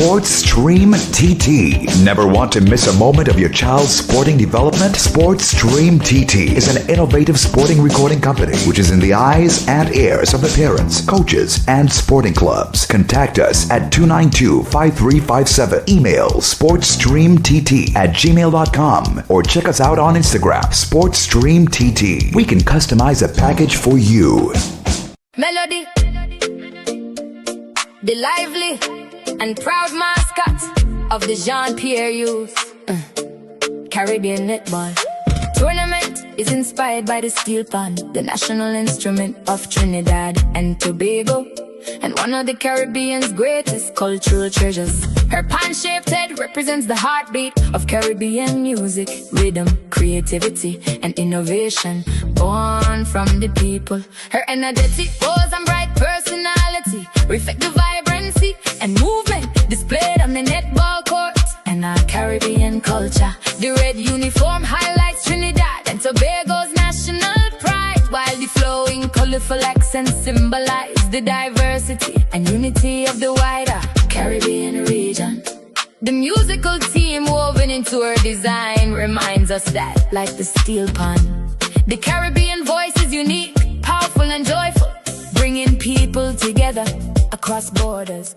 Sports Stream TT. Never want to miss a moment of your child's sporting development? Sports Stream TT is an innovative sporting recording company which is in the eyes and ears of the parents, coaches, and sporting clubs. Contact us at 292-5357. Email sportsstreamtt@gmail.com or check us out on Instagram, SportsStreamTT. We can customize a package for you. Melody, the lively and proud mascot of the Jean-Pierre youth. Caribbean Netball tournament is inspired by the steel pan, the national instrument of Trinidad and Tobago, and one of the Caribbean's greatest cultural treasures. Her pan-shaped head represents the heartbeat of Caribbean music, rhythm, creativity, and innovation, born from the people. Her energetic pose and bright personality reflect the vibrancy and movement displayed on the netball court and our Caribbean culture. The red uniform highlights Trinidad and Tobago's national pride, while the flowing, colorful accents symbolize the diversity and unity of the wider Caribbean region. The musical theme woven into her design reminds us that, like the steel pan, the Caribbean voice is unique, powerful and joyful, bringing people together across borders.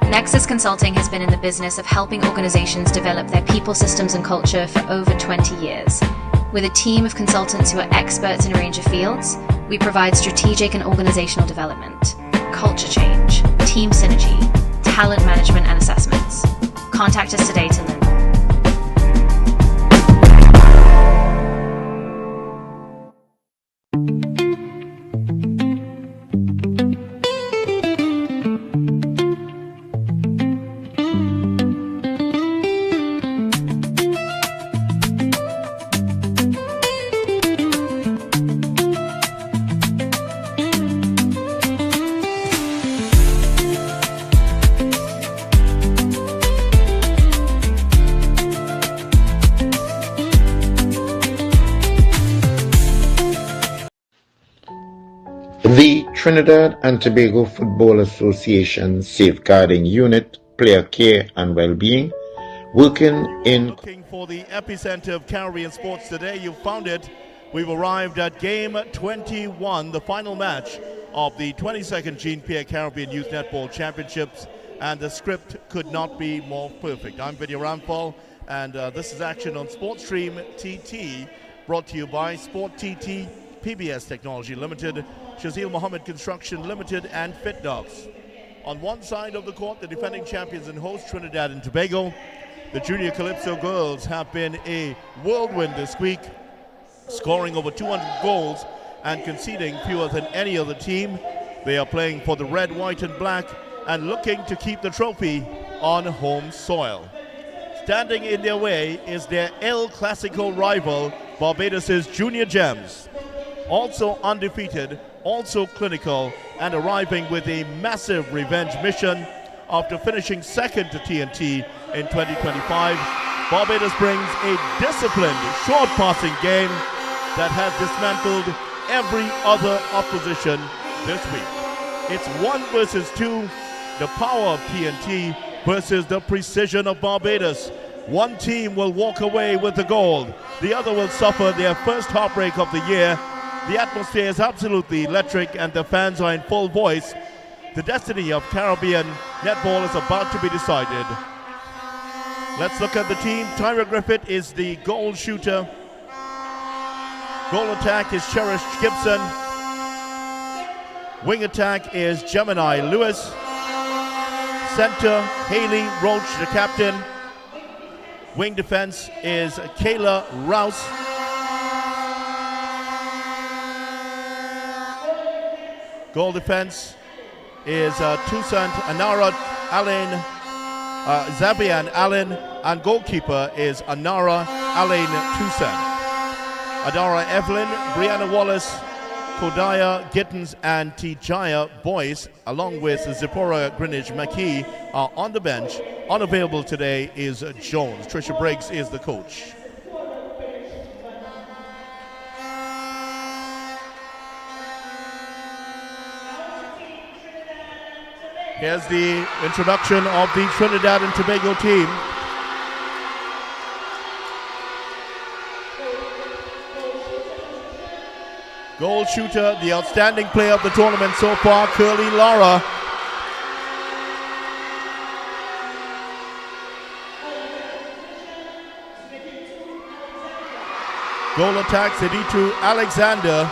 Nexus Consulting has been in the business of helping organizations develop their people systems and culture for over 20 years. With a team of consultants who are experts in a range of fields, we provide strategic and organizational development, culture change, team synergy, talent management and assessments. Contact us today to learn more. The Trinidad and Tobago Football Association Safeguarding Unit, Player Care and Wellbeing, looking for the epicenter of Caribbean sports today. You found it. We've arrived at game 21, the final match of the 22nd Jean-Pierre Caribbean Youth Netball Championships, and the script could not be more perfect. I'm Vidya Rampal, and this is action on Sportstream TT, brought to you by Sport TT, PBS Technology Limited, Shazil Mohammed Construction Limited, and Fit Dogs. On one side of the court, the defending champions and host Trinidad and Tobago. The Junior Calypso girls have been a whirlwind this week, scoring over 200 goals and conceding fewer than any other team. They are playing for the red, white, and black and looking to keep the trophy on home soil. Standing in their way is their El Clasico rival, Barbados' Junior Gems. Also undefeated, also clinical, and arriving with a massive revenge mission after finishing second to TNT in 2025. Barbados brings a disciplined, short passing game that has dismantled every other opposition this week. It's 1 versus 2, the power of TNT versus the precision of Barbados. One team will walk away with the gold, the other will suffer their first heartbreak of the year. The atmosphere is absolutely electric and the fans are in full voice. The destiny of Caribbean netball is about to be decided. Let's look at the team. Tyra Griffith is the goal shooter. Goal attack is Cherish Gibson. Wing attack is Gemini Lewis. Center, Haley Roach, the captain. Wing defense is Kayla Rouse. Goal defense is Toussaint Anara Alain, Zabian Allen, and goalkeeper is Anara Alain Toussaint. Adara Evelyn, Brianna Wallace, Kodaya Gittins, and Tijaya Boyce, along with Zipporah Greenwich McKee, are on the bench. Unavailable today is Jones. Trisha Briggs is the coach. Here's the introduction of the Trinidad and Tobago team. Goal shooter, the outstanding player of the tournament so far, Curly Lara. Goal attack, Zeditu Alexander.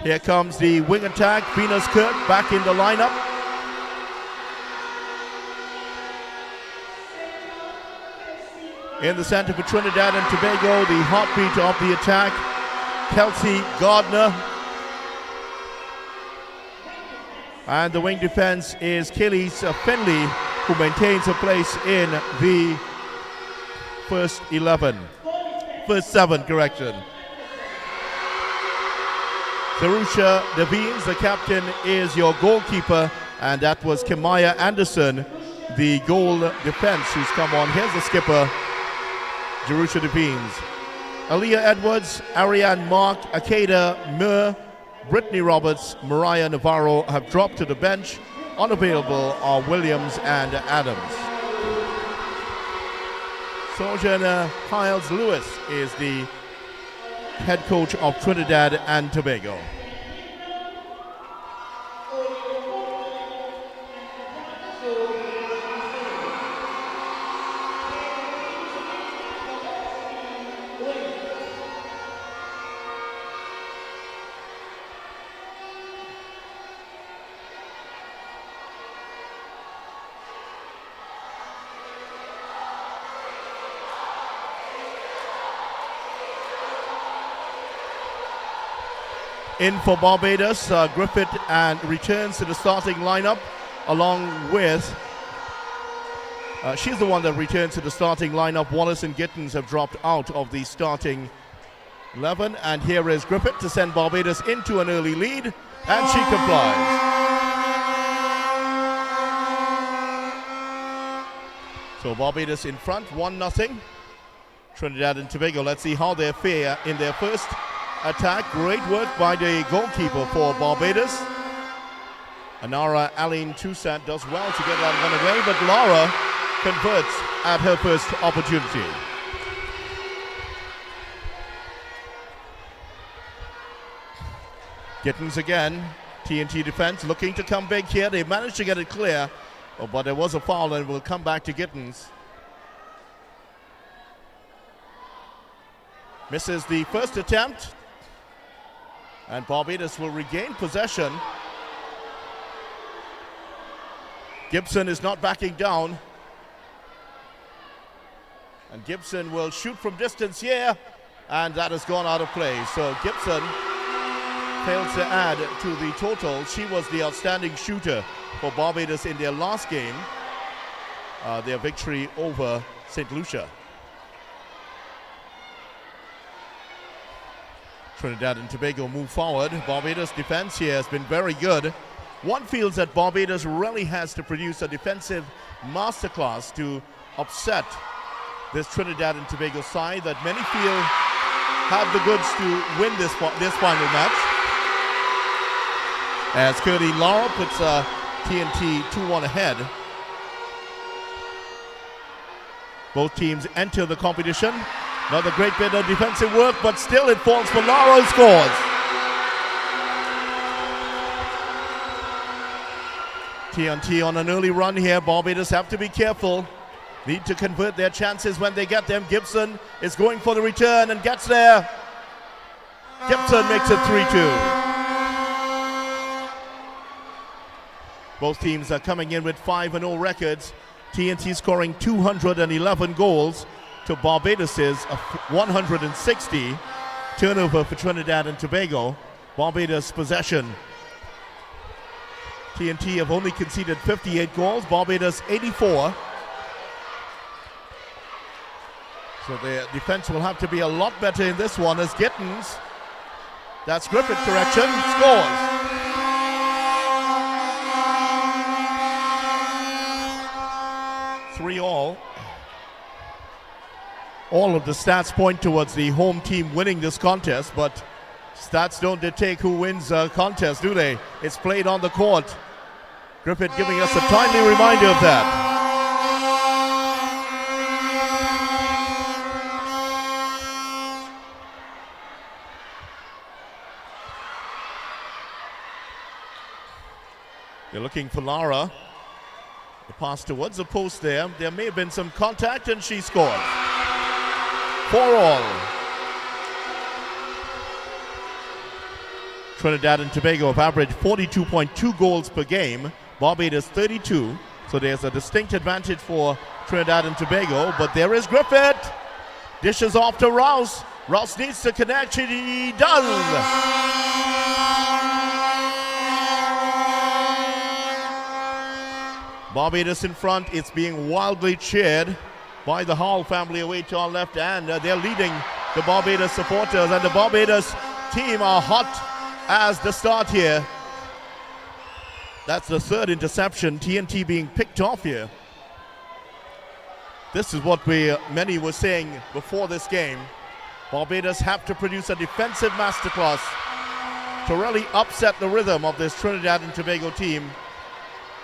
Here comes the wing attack, Venus Kurt back in the lineup. In the center for Trinidad and Tobago, the heartbeat of the attack, Kelsey Gardner. And the wing defense is Kelly's Finley, who maintains a place in the first 7, correction. Zarusha Devines, the captain, is your goalkeeper, and that was Kimaya Anderson, the goal defense, who's come on. Here's the skipper, Jerusha Devines. Aaliyah Edwards, Ariane Mark, Akeda Mur, Brittany Roberts, Mariah Navarro have dropped to the bench. Unavailable are Williams and Adams. Sojourner Hiles Lewis is the head coach of Trinidad and Tobago. In for Barbados, Griffith and returns to the starting lineup along with, she's the one that returns to the starting lineup. Wallace and Gittins have dropped out of the starting 11. And here is Griffith to send Barbados into an early lead, and she complies. So Barbados in front, 1-0. Trinidad and Tobago, let's see how they fare in their first attack. Great work by the goalkeeper for Barbados. Anara Aline Toussaint does well to get that one away, but Lara converts at her first opportunity. Gittins again, TNT defense looking to come big here. They managed to get it clear, but there was a foul and we'll come back to Gittins. Misses the first attempt. And Barbados will regain possession. Gibson is not backing down. And Gibson will shoot from distance here. And that has gone out of play. So Gibson fails to add to the total. She was the outstanding shooter for Barbados in their last game. Their victory over St. Lucia. Trinidad and Tobago move forward. Barbados defense here has been very good. One feels that Barbados really has to produce a defensive masterclass to upset this Trinidad and Tobago side that many feel have the goods to win this final match. As Curly Lara puts TNT 2-1 ahead. Both teams enter the competition. Another great bit of defensive work, but still it falls for Lara, who scores. TNT on an early run here. Barbados have to be careful. Need to convert their chances when they get them. Gibson is going for the return and gets there. Gibson makes it 3-2. Both teams are coming in with 5-0 records. TNT scoring 211 goals to Barbados's 160. Turnover for Trinidad and Tobago. Barbados possession. TNT have only conceded 58 goals, Barbados 84. So their defense will have to be a lot better in this one as Gittins, that's Griffith, correction, scores. Three all. All of the stats point towards the home team winning this contest, but Stats don't dictate who wins a contest, do they? It's played on the court. Griffith giving us a timely reminder of that. They're looking for Lara. The pass towards the post there. There may have been some contact and she scored. 4-all. Trinidad and Tobago have averaged 42.2 goals per game. Barbados 32. So there's a distinct advantage for Trinidad and Tobago. But there is Griffith. Dishes off to Rouse. Rouse needs to connect. He does. Barbados in front. It's being wildly cheered by the Hall family away to our left, and they're leading the Barbados supporters, and the Barbados team are hot as the start here. That's the third interception. TNT being picked off here. This is what many were saying before this game. Barbados have to produce a defensive masterclass to really upset the rhythm of this Trinidad and Tobago team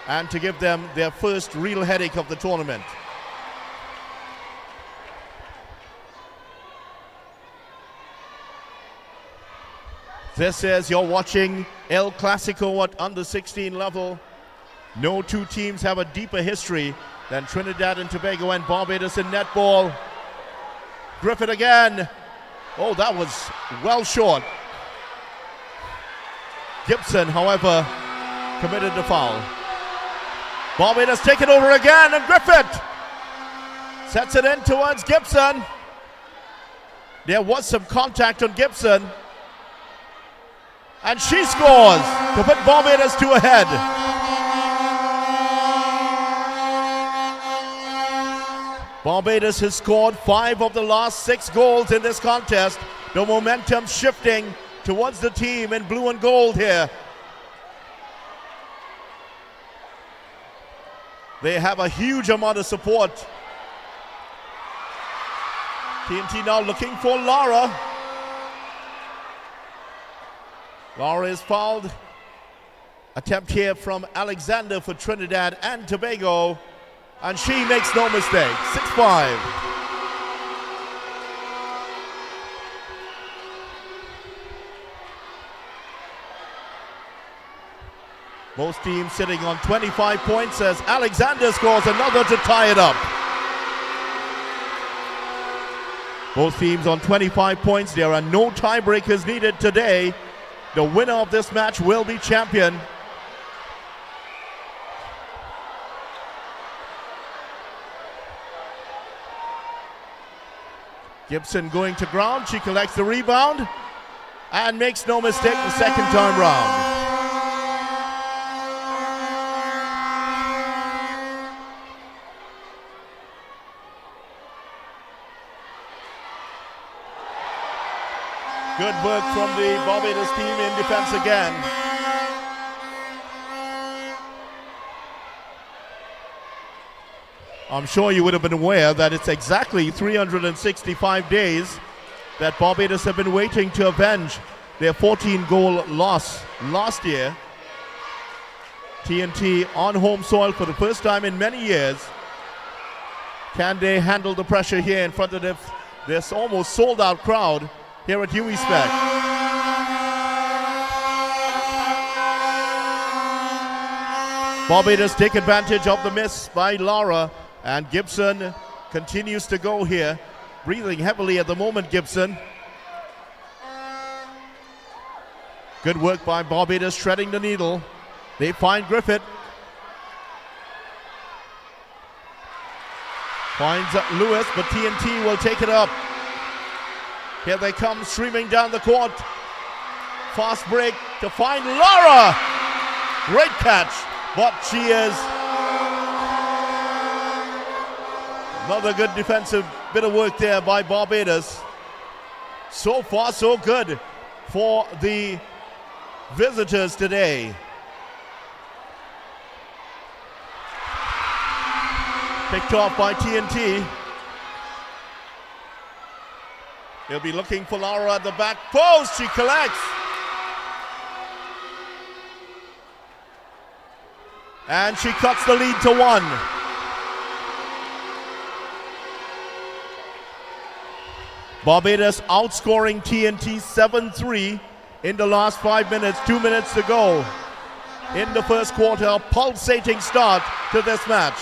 and to give them their first real headache of the tournament. This is, you're watching El Clasico at under 16 level. No two teams have a deeper history than Trinidad and Tobago and Barbados in netball. Griffith again. Oh, that was well short. Gibson, however, committed the foul. Barbados take it over again, and Griffith sets it in towards Gibson. There was some contact on Gibson, and she scores to put Barbados 2 ahead. Barbados has scored 5 of the last 6 goals in this contest. The momentum shifting towards the team in blue and gold here. They have a huge amount of support. TNT now looking for Lara. Lara is fouled. Attempt here from Alexander for Trinidad and Tobago. And she makes no mistake. 6-5. Both teams sitting on 25 points as Alexander scores another to tie it up. Both teams on 25 points. There are no tiebreakers needed today. The winner of this match will be champion. Gibson going to ground. She collects the rebound and makes no mistake the second time round. Good work from the Barbados team in defense again. I'm sure you would have been aware that it's exactly 365 days that Barbados have been waiting to avenge their 14-goal loss last year. TNT on home soil for the first time in many years. Can they handle the pressure here in front of this almost sold-out crowd here at SPEC? Barbados take advantage of the miss by Lara, and Gibson continues to go here, breathing heavily at the moment. Gibson. Good work by Barbados, treading the needle. They find Griffith. Finds Lewis, but TNT will take it up. Here they come streaming down the court. Fast break to find Lara. Great catch, but she is another good defensive bit of work there by Barbados. So far, so good for the visitors today. Picked off by TNT. He'll be looking for Laura at the back post. She collects. And she cuts the lead to 1. Barbados outscoring TNT 7-3 in the last 5 minutes. 2 minutes to go in the first quarter. A pulsating start to this match.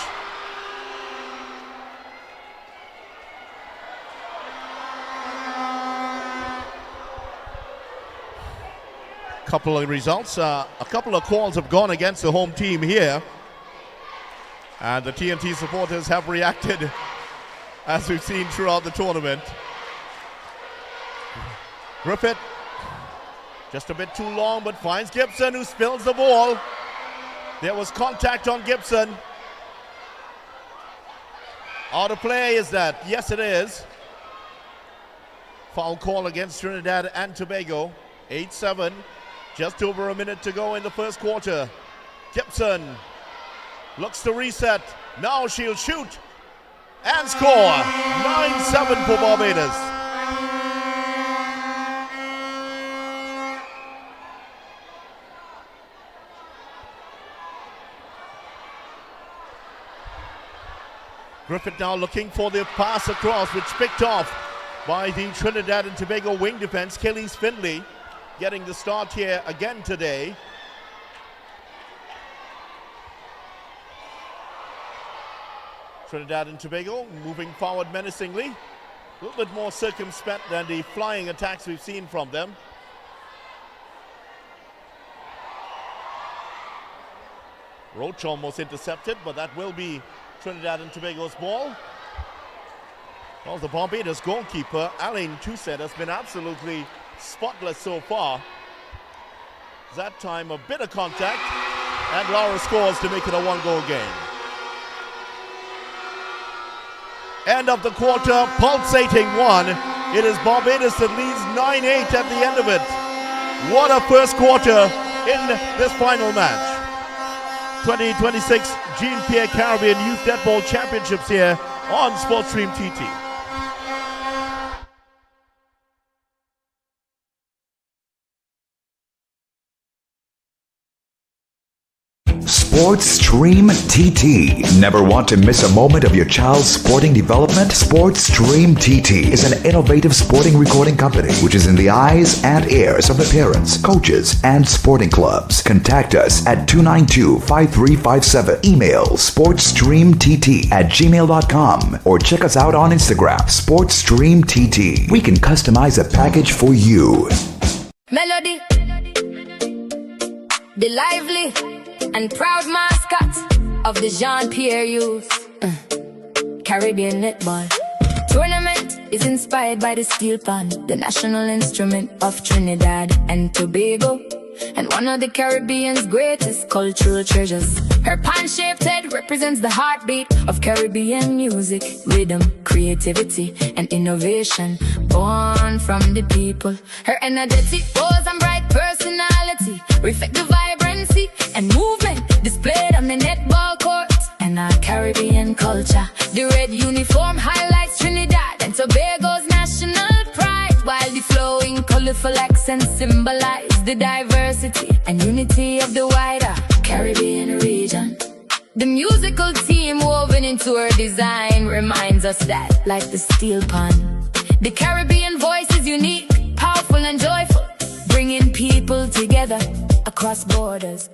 Couple of results, a couple of calls have gone against the home team here, and the TNT supporters have reacted as we've seen throughout the tournament. Griffith just a bit too long, but finds Gibson, who spills the ball. There was contact on Gibson. Out of play, is that? Yes, it is. Foul call against Trinidad and Tobago. 8-7. Just over a minute to go in the first quarter. Gibson looks to reset. Now she'll shoot and score. 9-7 for Barbados. Griffith now looking for the pass across, which picked off by the Trinidad and Tobago wing defense. Kelly's Findlay getting the start here again today. Trinidad and Tobago moving forward menacingly. A little bit more circumspect than the flying attacks we've seen from them. Roach almost intercepted, but that will be Trinidad and Tobago's ball. Well, the Barbados goalkeeper, Alain Toussaint, has been absolutely spotless so far. That time a bit of contact, and Laura scores to make it a one-goal game. End of the quarter, pulsating 1. It is Barbados that leads 9-8 at the end of it. What a first quarter in this final match. 2026 Jean-Pierre Caribbean Youth Netball Championships here on SportsStream TT. SportsStream TT. Never want to miss a moment of your child's sporting development? SportsStream TT is an innovative sporting recording company which is in the eyes and ears of the parents, coaches, and sporting clubs. Contact us at 292-5357. Email sportsstreamtt@gmail.com or check us out on Instagram, SportsStream TT. We can customize a package for you. Melody, the lively and proud mascot of the Jean-Pierre Youth Caribbean Netball Tournament is inspired by the steel pan, the national instrument of Trinidad and Tobago, and one of the Caribbean's greatest cultural treasures. Her pan-shaped head represents the heartbeat of Caribbean music, rhythm, creativity, and innovation, born from the people. Her energetic pose and bright personality reflect the vibrancy and movement displayed on the netball court and our Caribbean culture. The red uniform highlights Trinidad and Tobago's national pride, while the flowing, colorful accents symbolize the diversity and unity of the wider Caribbean region. The musical theme woven into her design reminds us that, like the steel pan, the Caribbean voice is unique, powerful, and joyful, bringing people together across borders.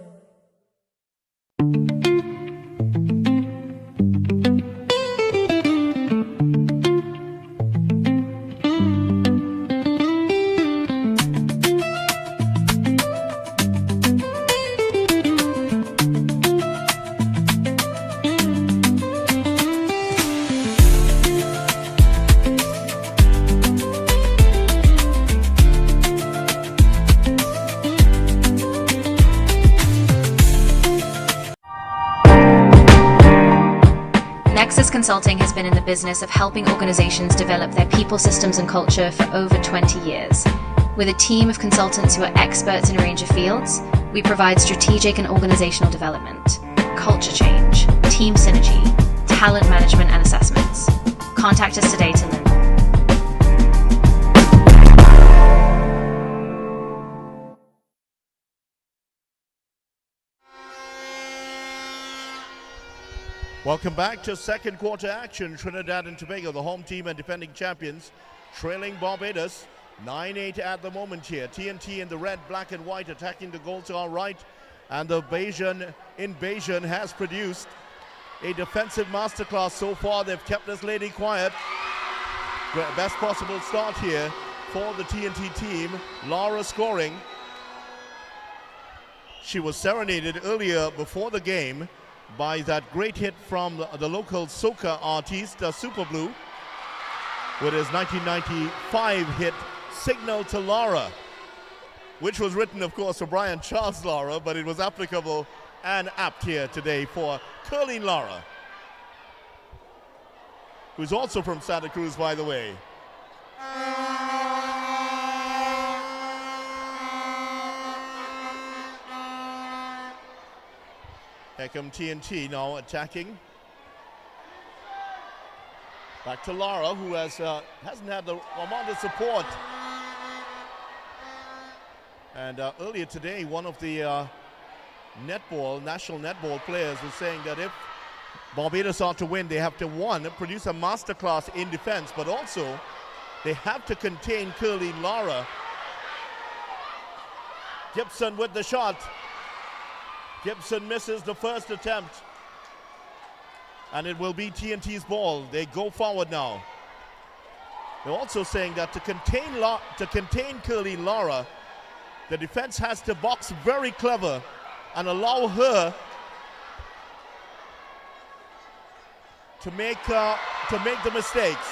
Nexus Consulting has been in the business of helping organizations develop their people systems and culture for over 20 years. With a team of consultants who are experts in a range of fields, we provide strategic and organizational development, culture change, team synergy, talent management and assessments. Contact us today to learn more. Welcome back to second quarter action. Trinidad and Tobago, the home team and defending champions, trailing Barbados 9-8 at the moment here. TNT in the red, black and white, attacking the goal to our right. And the Bayesian invasion has produced a defensive masterclass so far. They've kept this lady quiet. Best possible start here for the TNT team. Laura scoring. She was serenaded earlier before the game by that great hit from the local soca artist, Super Blue, with his 1995 hit, Signal to Laura, which was written, of course, for Brian Charles Lara, but it was applicable and apt here today for Curleen Lara, who's also from Santa Cruz, by the way. Here come TNT now attacking. Back to Lara, who hasn't had the amount of support. And earlier today, one of the national netball players was saying that if Barbados are to win, they have to, one, produce a masterclass in defense, but also they have to contain Curleen Lara. Gibson with the shot. Gibson misses the first attempt. And it will be TNT's ball. They go forward now. They're also saying that to contain Curleen Lara, the defense has to box very clever and allow her to make the mistakes.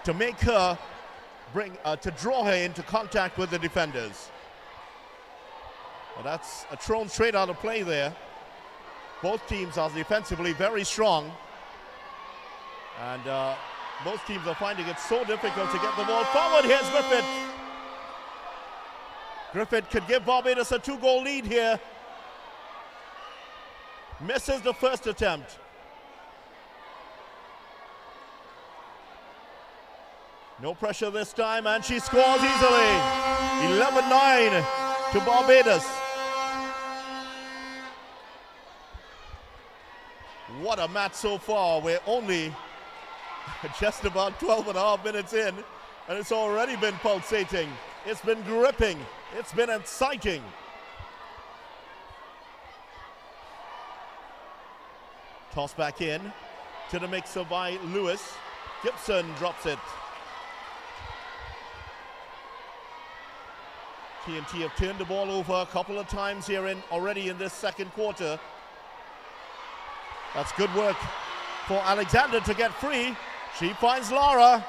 To make her to draw her into contact with the defenders. Well, that's a thrown straight out of play there. Both teams are defensively very strong. And both teams are finding it so difficult to get the ball forward. Here's Griffith. Griffith could give Barbados a 2-goal lead here. Misses the first attempt. No pressure this time, and she scores easily. 11-9 to Barbados. What a match so far. We're only just about 12.5 minutes in, and it's already been pulsating. It's been gripping. It's been exciting. Toss back in to the mixer by Lewis. Gibson drops it. TNT have turned the ball over a couple of times here already in this second quarter. That's good work for Alexander to get free. She finds Lara.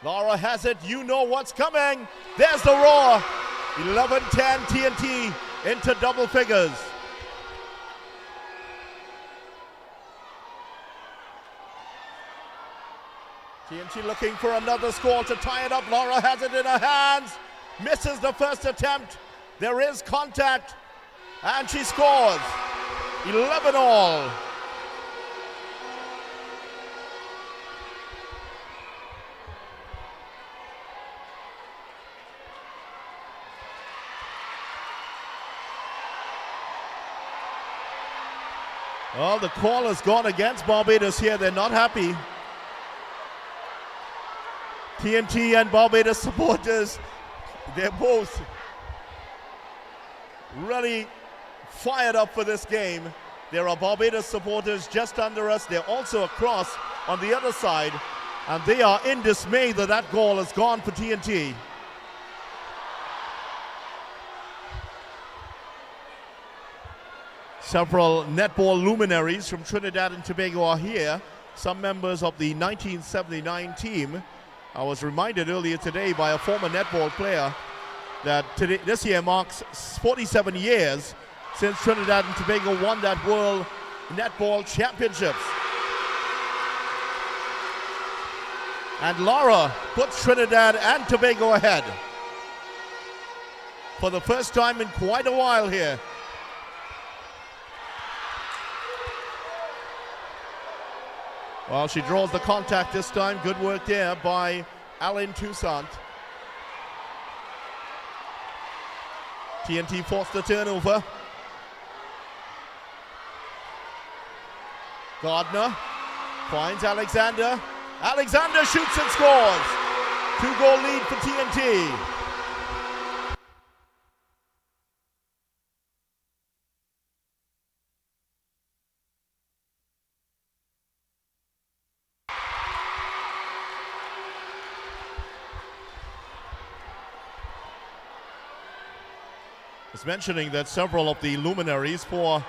Lara has it. You know what's coming. There's the roar. 11-10 TNT into double figures. TNT looking for another score to tie it up. Lara has it in her hands. Misses the first attempt. There is contact. And she scores. 11-all. Well, the call has gone against Barbados here. They're not happy. TNT and Barbados supporters, they're both really fired up for this game. There are Barbados supporters just under us. They're also across on the other side, and they are in dismay that that goal has gone for TNT. Several netball luminaries from Trinidad and Tobago are here. Some members of the 1979 team. I was reminded earlier today by a former netball player that this year marks 47 years since Trinidad and Tobago won that World Netball Championships. And Lara puts Trinidad and Tobago ahead for the first time in quite a while here. Well, she draws the contact this time. Good work there by Alan Toussaint. TNT forced the turnover. Gardner finds Alexander. Alexander shoots and scores. 2-goal lead for TNT. It's mentioning that several of the luminaries for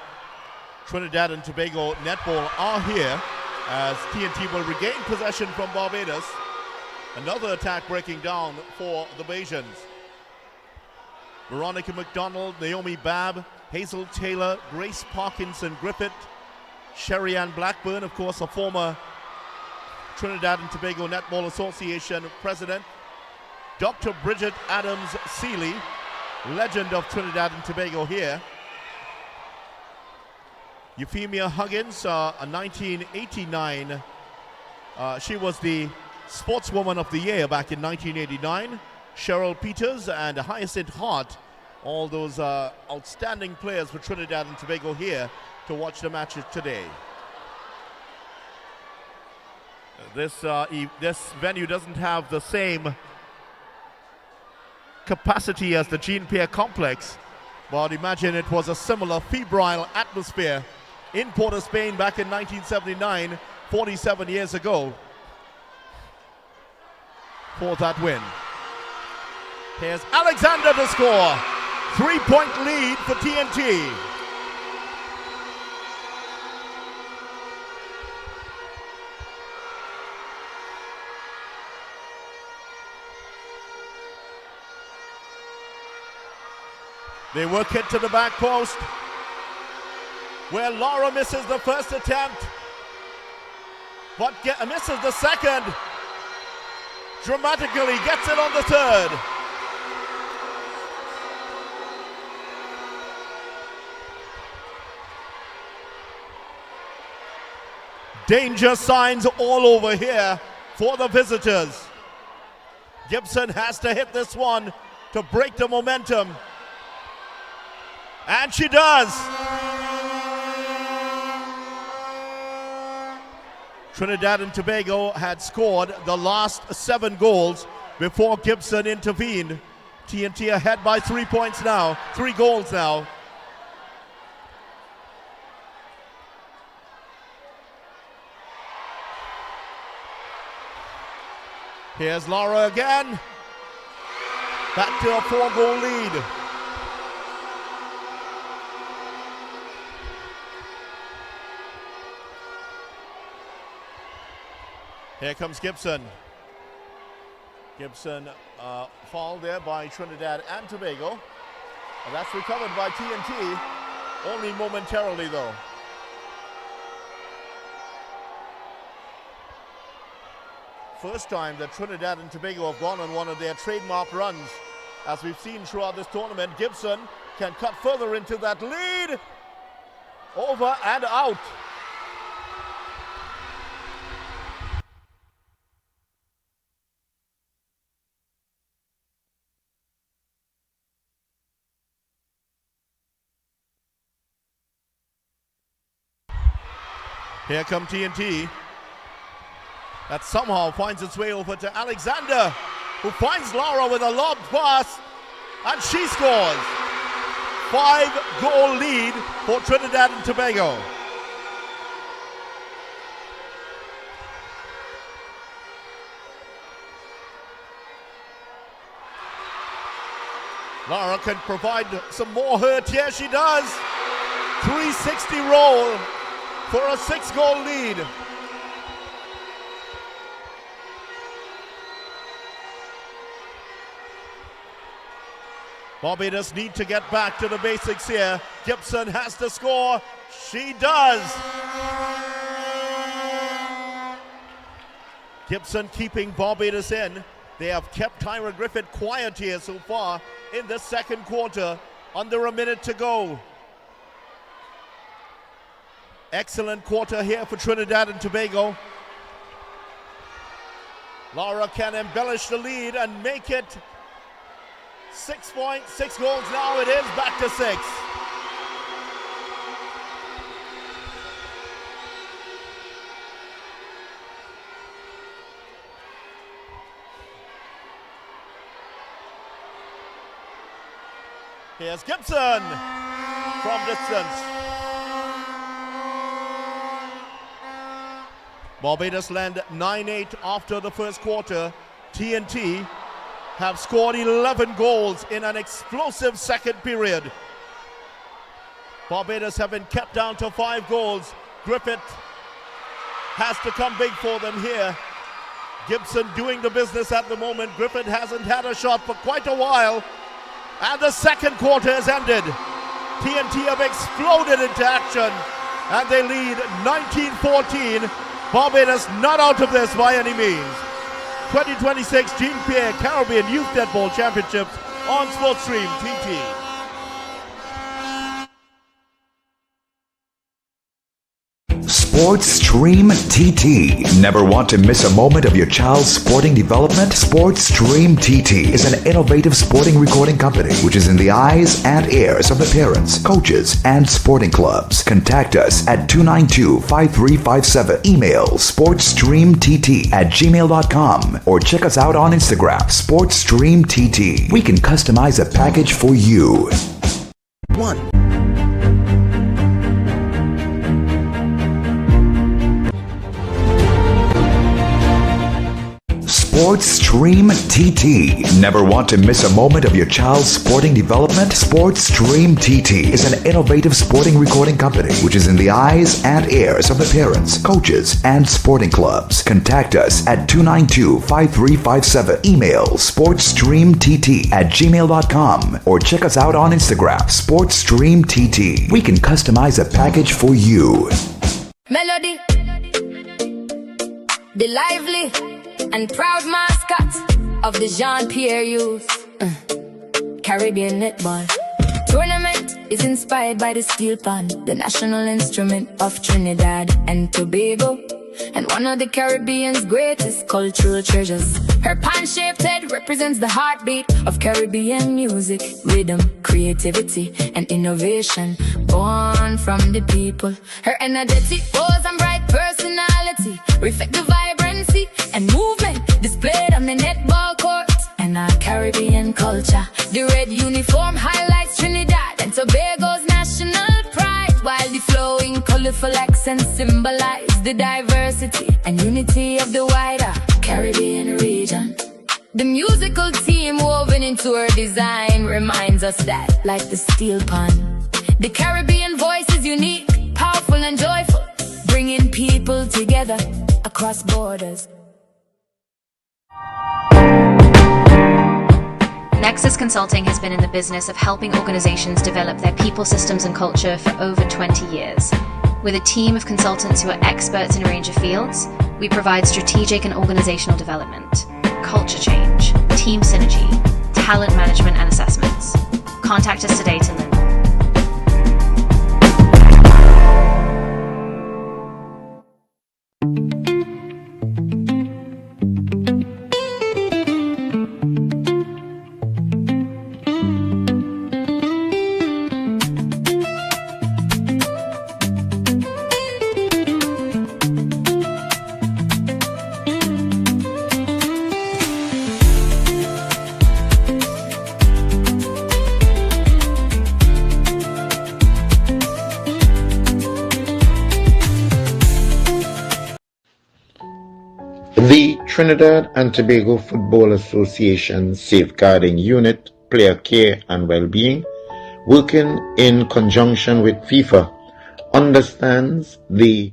Trinidad and Tobago netball are here as TNT will regain possession from Barbados. Another attack breaking down for the Bajans. Veronica McDonald, Naomi Babb, Hazel Taylor, Grace Parkinson Griffith, Sherry Ann Blackburn, of course a former Trinidad and Tobago Netball Association president, Dr. Bridget Adams Seeley, legend of Trinidad and Tobago here. Euphemia Huggins, a 1989, she was the Sportswoman of the Year back in 1989. Cheryl Peters and Hyacinth Hart, all those outstanding players for Trinidad and Tobago here to watch the matches today. This venue doesn't have the same capacity as the Jean-Pierre complex, but imagine it was a similar febrile atmosphere in Port of Spain back in 1979, 47 years ago, for that win. Here's Alexander to score. 3-point lead for TNT. They work it to the back post, where Laura misses the first attempt, but misses the second. Dramatically gets it on the third. Danger signs all over here for the visitors. Gibson has to hit this one to break the momentum. And she does. Trinidad and Tobago had scored the last 7 goals before Gibson intervened. TNT ahead by 3 points now, 3 goals now. Here's Laura again. Back to a 4-goal lead. Here comes Gibson. Gibson fouled there by Trinidad and Tobago. And that's recovered by TNT, only momentarily though. First time that Trinidad and Tobago have gone on one of their trademark runs. As we've seen throughout this tournament, Gibson can cut further into that lead. Over and out. Here come TNT. That somehow finds its way over to Alexander, who finds Laura with a lob pass, and she scores. 5-goal lead for Trinidad and Tobago. Laura can provide some more hurt. Here she does. 360 roll for a 6-goal lead. Barbados need to get back to the basics here. Gibson has to score. She does. Gibson keeping Barbados in. They have kept Tyra Griffith quiet here so far in the second quarter. Under a minute to go. Excellent quarter here for Trinidad and Tobago. Laura can embellish the lead and make it 6 points, 6 goals now. It is back to 6. Here's Gibson from distance. Barbados led 9-8 after the first quarter. TNT have scored 11 goals in an explosive second period. Barbados have been kept down to 5 goals. Griffith has to come big for them here. Gibson doing the business at the moment. Griffith hasn't had a shot for quite a while. And the second quarter has ended. TNT have exploded into action and they lead 19-14. Barbados not out of this by any means. 2026 Jean-Pierre Caribbean Youth Netball Championships on Sportstream TT. Sportstream TT. Never want to miss a moment of your child's sporting development? Sportstream TT is an innovative sporting recording company which is in the eyes and ears of the parents, coaches, and sporting clubs. Contact us at 292-5357. Email sportstreamtt@gmail.com or check us out on Instagram, Sportstream TT. We can customize a package for you. 1. Sportstream TT. Never want to miss a moment of your child's sporting development? Sportstream TT is an innovative sporting recording company which is in the eyes and ears of the parents, coaches, and sporting clubs. Contact us at 292-5357. Email sportstreamtt@gmail.com or check us out on Instagram, Sportstream TT. We can customize a package for you. Melody, the lively and proud mascot of the Jean-Pierre Youth Caribbean Netball Tournament is inspired by the steel pan, the national instrument of Trinidad and Tobago, and one of the Caribbean's greatest cultural treasures. Her pan-shaped head represents the heartbeat of Caribbean music, rhythm, creativity, and innovation, born from the people. Her energetic pose and bright personality reflect the vibrancy and movement displayed on the netball court and our Caribbean culture. The red uniform highlights Trinidad and Tobago's national pride, while the flowing, colorful accents symbolize the diversity and unity of the wider Caribbean region. The musical theme woven into her design reminds us that, like the steel pan, the Caribbean voice is unique, powerful and joyful, bringing people together across borders. Nexus Consulting has been in the business of helping organizations develop their people systems and culture for over 20 years. With a team of consultants who are experts in a range of fields, we provide strategic and organizational development, culture change, team synergy, talent management and assessments. Contact us today to learn more. The Trinidad and Tobago Football Association Safeguarding Unit, Player Care and Wellbeing, working in conjunction with FIFA, understands the...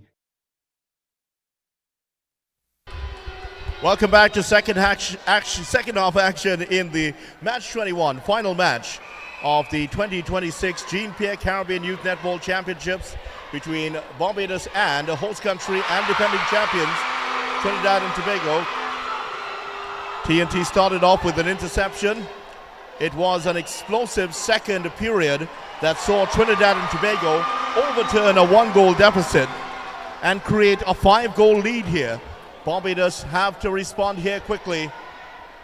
Welcome back to second half action in the match 21, final match of the 2026 Jean-Pierre Caribbean Youth Netball Championships between Barbados and the host country and defending champions Trinidad and Tobago. TNT started off with an interception. It was an explosive second period that saw Trinidad and Tobago overturn a 1-goal deficit and create a 5-goal lead here. Barbados have to respond here quickly.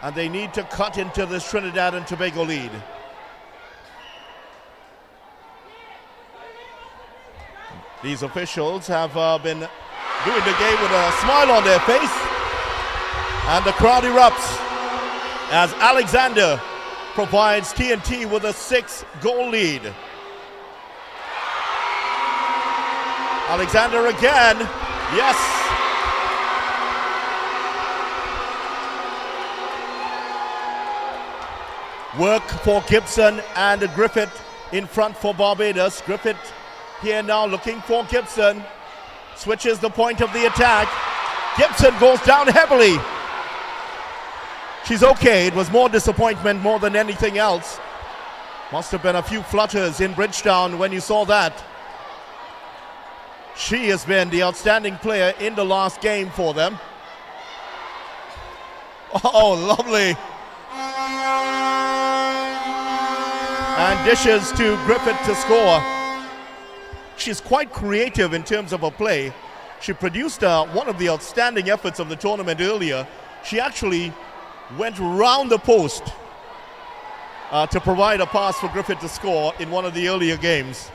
and they need to cut into this Trinidad and Tobago lead. These officials have been doing the game with a smile on their face, and the crowd erupts as Alexander provides TNT with a 6-goal lead. Alexander again, yes. Work for Gibson and Griffith in front for Barbados. Griffith here now looking for Gibson. Switches the point of the attack. Gibson goes down heavily. She's okay. It was more disappointment more than anything else. Must have been a few flutters in Bridgetown when you saw that. She has been the outstanding player in the last game for them. Oh, lovely. And dishes to Griffith to score. She's quite creative in terms of her play. She produced one of the outstanding efforts of the tournament earlier. She actually went round the post to provide a pass for Griffith to score in one of the earlier games.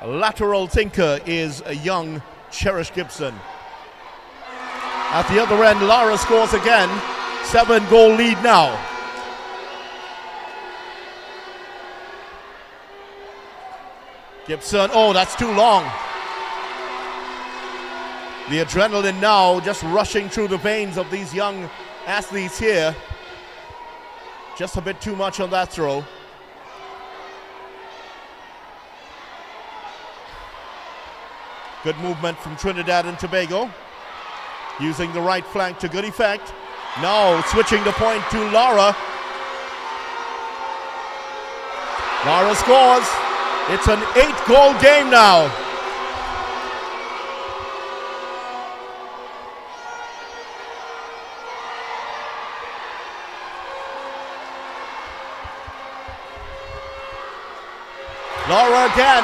A lateral thinker is a young Cherish Gibson. At the other end, Lara scores again. 7-goal lead now. Gibson, oh, that's too long. The adrenaline now just rushing through the veins of these young athletes here. Just a bit too much on that throw. Good movement from Trinidad and Tobago. Using the right flank to good effect. Now switching the point to Lara. Lara scores. It's an 8-goal game now. Lara again.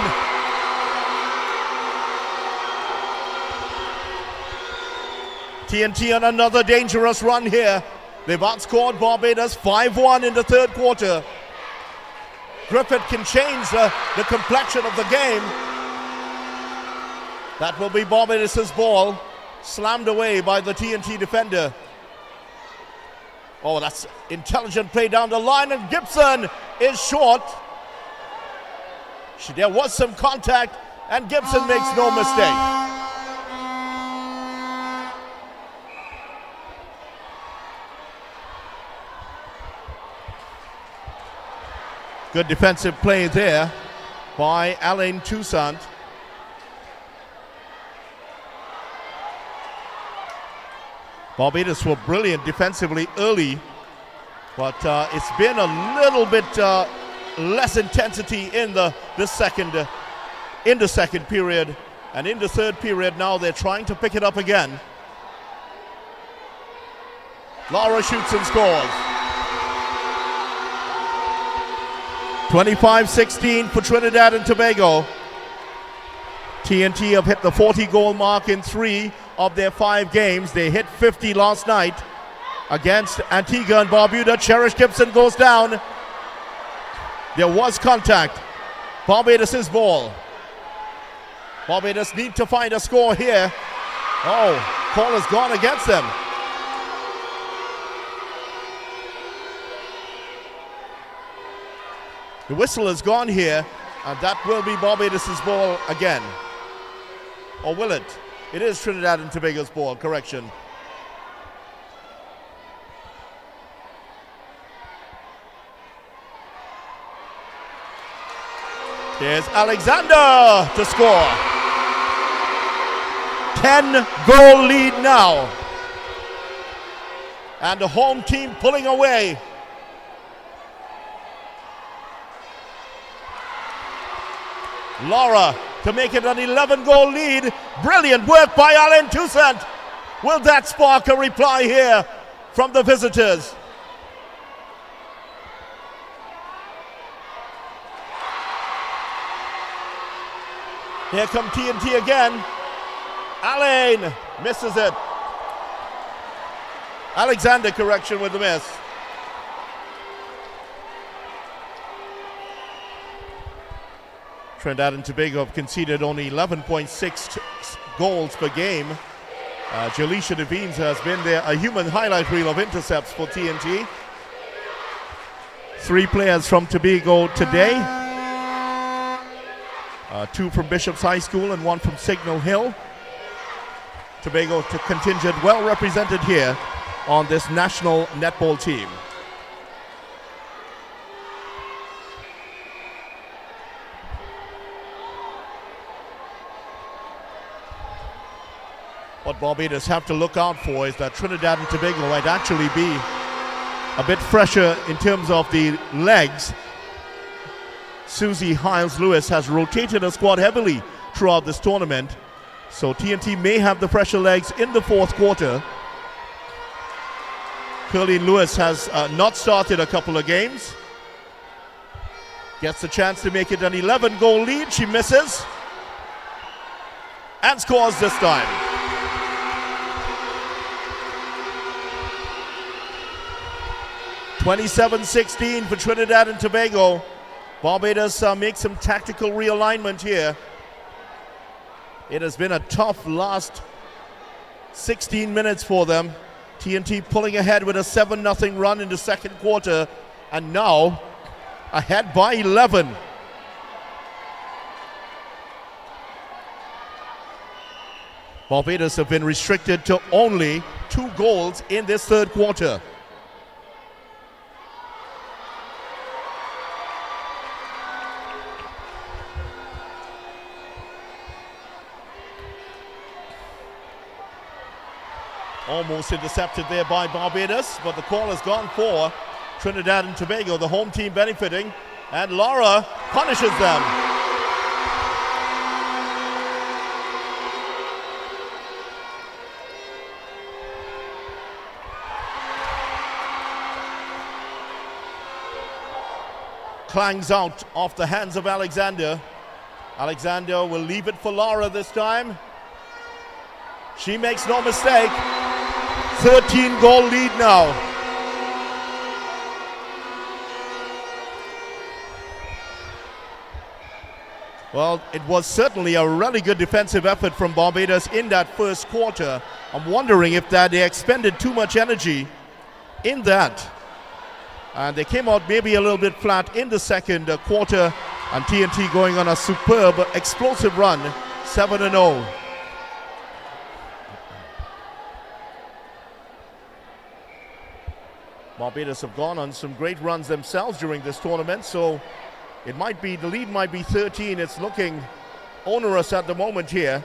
TNT on another dangerous run here. They've outscored Barbados 5-1 in the third quarter. Griffith can change the complexion of the game. That will be Barbados' ball. Slammed away by the TNT defender. Oh, that's intelligent play down the line, and Gibson is short. There was some contact, and Gibson makes no mistake. Good defensive play there by Alain Toussaint. Barbados were brilliant defensively early, but it's been a little bit less intensity in the second period, and in the third period now they're trying to pick it up again. Lara shoots and scores. 25-16 for Trinidad and Tobago. TNT have hit the 40-goal mark in 3 of their 5 games. They hit 50 last night against Antigua and Barbuda. Cherish Gibson goes down. There was contact. Barbados' ball. Barbados need to find a score here. Oh, call has gone against them. The whistle has gone here, and that will be Barbados' ball again. Or will it? It is Trinidad and Tobago's ball, correction. Here's Alexander to score. 10-goal lead now. And the home team pulling away. Lara to make it an 11-goal lead. Brilliant work by Alain Toussaint. Will that spark a reply here from the visitors? Here come TNT again. Alain misses it. Alexander, correction, with the miss. Trinidad and Tobago have conceded only 11.6 goals per game. Jalisha Devines has been there, a human highlight reel of intercepts for TNT. 3 players from Tobago today. 2 from Bishop's High School and 1 from Signal Hill. Tobago contingent well represented here on this national netball team. What Barbados have to look out for is that Trinidad and Tobago might actually be a bit fresher in terms of the legs. Susie Hiles-Lewis has rotated her squad heavily throughout this tournament, so TNT may have the fresher legs in the fourth quarter. Curleen Lewis has not started a couple of games. Gets the chance to make it an 11-goal lead. She misses and scores this time. 27-16 for Trinidad and Tobago. Barbados make some tactical realignment here. It has been a tough last 16 minutes for them. TNT pulling ahead with a 7-0 run in the second quarter, and now ahead by 11. Barbados have been restricted to only 2 goals in this third quarter. Almost intercepted there by Barbados, but the call has gone for Trinidad and Tobago, the home team benefiting, and Laura punishes them. Clangs out off the hands of Alexander. Alexander will leave it for Laura this time. She makes no mistake. 13-goal lead now. Well, it was certainly a really good defensive effort from Barbados in that first quarter. I'm wondering if they expended too much energy in that. And they came out maybe a little bit flat in the second quarter, and TNT going on a superb, explosive run, 7-0. Barbados have gone on some great runs themselves during this tournament, so it might be, the lead might be 13. It's looking onerous at the moment here.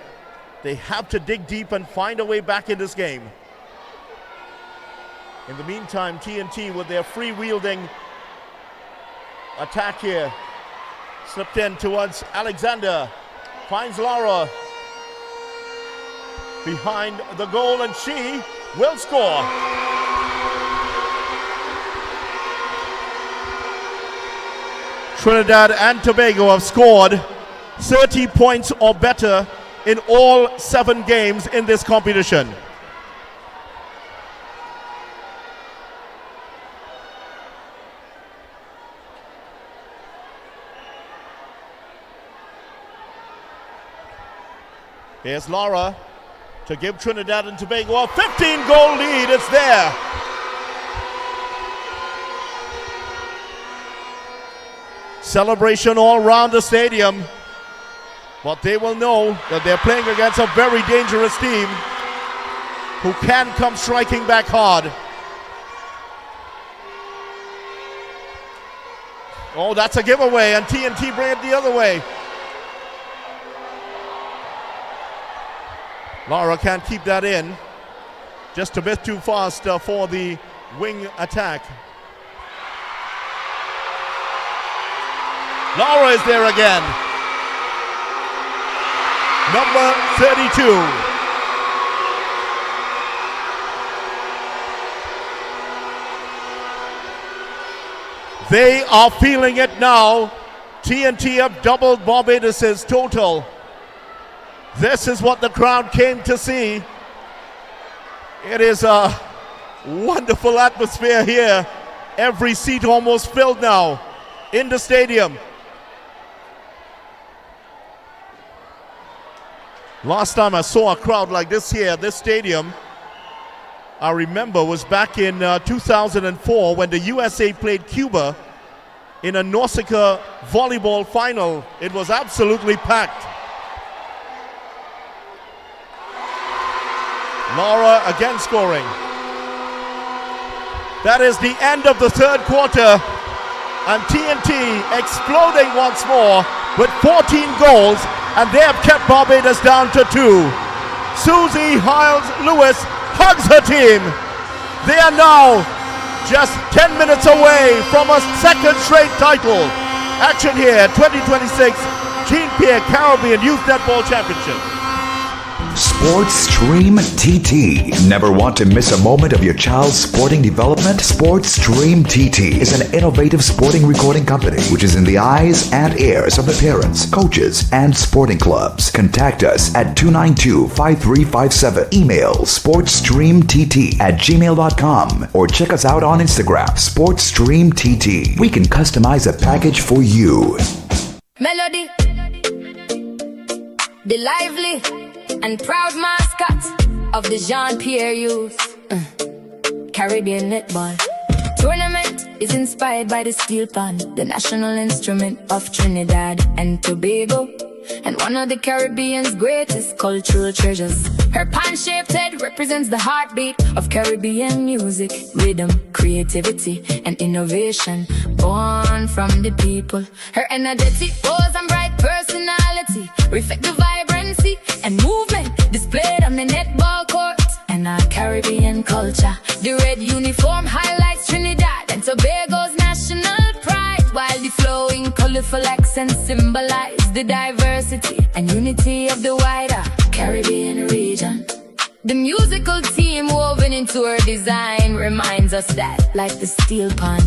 They have to dig deep and find a way back in this game. In the meantime, TNT with their free-wielding attack here. Slipped in towards Alexander. Finds Laura behind the goal, and she will score. Trinidad and Tobago have scored 30 points or better in all 7 games in this competition. Here's Laura to give Trinidad and Tobago a 15-goal lead. It's there. Celebration all around the stadium, but they will know that they're playing against a very dangerous team who can come striking back hard. Oh, that's a giveaway, and TNT bring it the other way. Laura can't keep that in. Just a bit too fast for the wing attack. Laura is there again. Number 32. They are feeling it now. TNT have doubled Barbados' total. This is what the crowd came to see. It is a Wonderful atmosphere here. Every seat almost filled now in the stadium. Last time I saw a crowd like this here, this stadium, I remember was back in 2004 when the USA played Cuba in a Nausicaa volleyball final. It was absolutely packed. Laura again scoring. That is the end of the third quarter, and TNT exploding once more with 14 goals, and they have kept Barbados down to 2. Susie Hiles-Lewis hugs her team. They are now just 10 minutes away from a second straight title. Action here, 2026 Jean Pierre Caribbean Youth Netball Championship. Sports Stream TT. Never want to miss a moment of your child's sporting development? Sports Stream TT is an innovative sporting recording company which is in the eyes and ears of the parents, coaches, and sporting clubs. Contact us at 292-5357. Email sportsstreamtt@gmail.com or check us out on Instagram, Sports Stream TT. We can customize a package for you. Melody, the lively and proud mascot of the Jean Pierre Youth Caribbean Netball Tournament is inspired by the steel pan, the national instrument of Trinidad and Tobago, and one of the Caribbean's greatest cultural treasures. Her pan-shaped head represents the heartbeat of Caribbean music, rhythm, creativity, and innovation, born from the people. Her energetic pose and bright personality reflect the vibrancy and movement displayed on the netball court and our Caribbean culture. The red uniform highlights Trinidad and Tobago's national pride, while the flowing, colorful accents symbolize the diversity and unity of the wider Caribbean region. The musical theme woven into her design reminds us that, like the steel pan,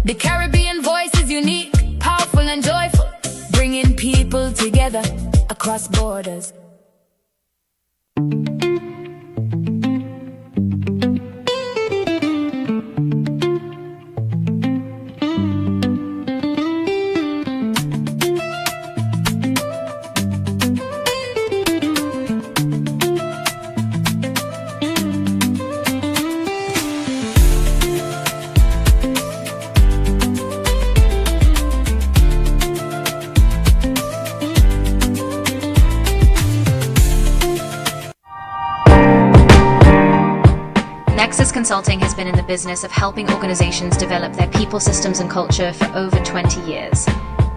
the Caribbean voice is unique, powerful, and joyful, bringing people together across borders. Nexus Consulting has been in the business of helping organizations develop their people systems and culture for over 20 years.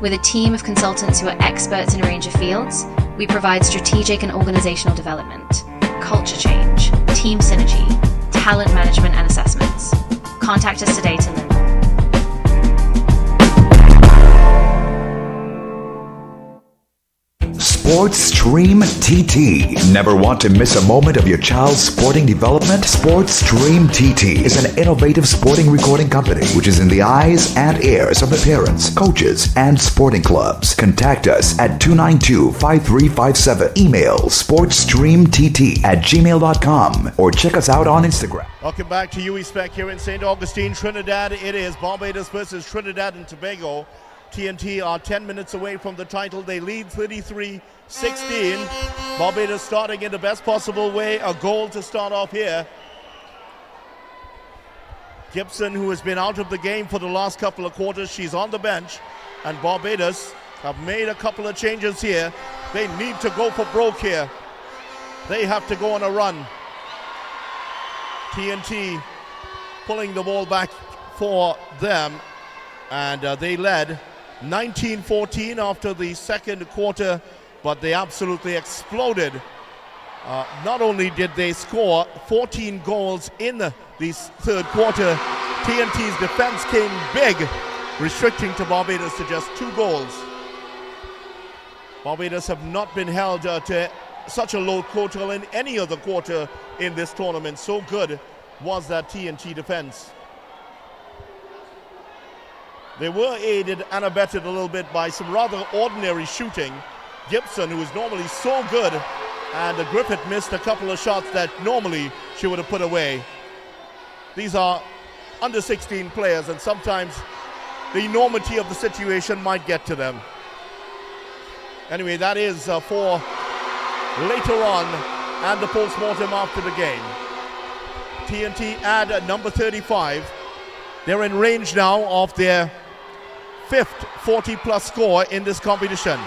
With a team of consultants who are experts in a range of fields, we provide strategic and organizational development, culture change, team synergy, talent management, and assessments. Contact us today to learn more. Sports Stream TT. Never want to miss a moment of your child's sporting development? Sports Stream TT is an innovative sporting recording company which is in the eyes and ears of the parents, coaches, and sporting clubs. Contact us at 292-5357. Email sportsstreamtt@gmail.com or check us out on Instagram. Welcome back to SPEC here in St. Augustine, Trinidad. It is Barbados versus Trinidad and Tobago. TNT are 10 minutes away from the title. They lead 33-16. Barbados starting in the best possible way. A goal to start off here. Gibson, who has been out of the game for the last couple of quarters, she's on the bench. And Barbados have made a couple of changes here. They need to go for broke here. They have to go on a run. TNT pulling the ball back for them. And they led 19-14 after the second quarter, but they absolutely exploded. Not only did they score 14 goals in the third quarter, TNT's defense came big, restricting to Barbados to just 2 goals. Barbados have not been held to such a low total in any other quarter in this tournament. So good was that TNT defense. They were aided and abetted a little bit by some rather ordinary shooting. Gibson, who is normally so good, and Griffith missed a couple of shots that normally she would have put away. these are under 16 players, and sometimes the enormity of the situation might get to them. Anyway, that is for later on and the post-mortem after the game. TNT add number 35. They're in range now of their 5th 40-plus score in this competition.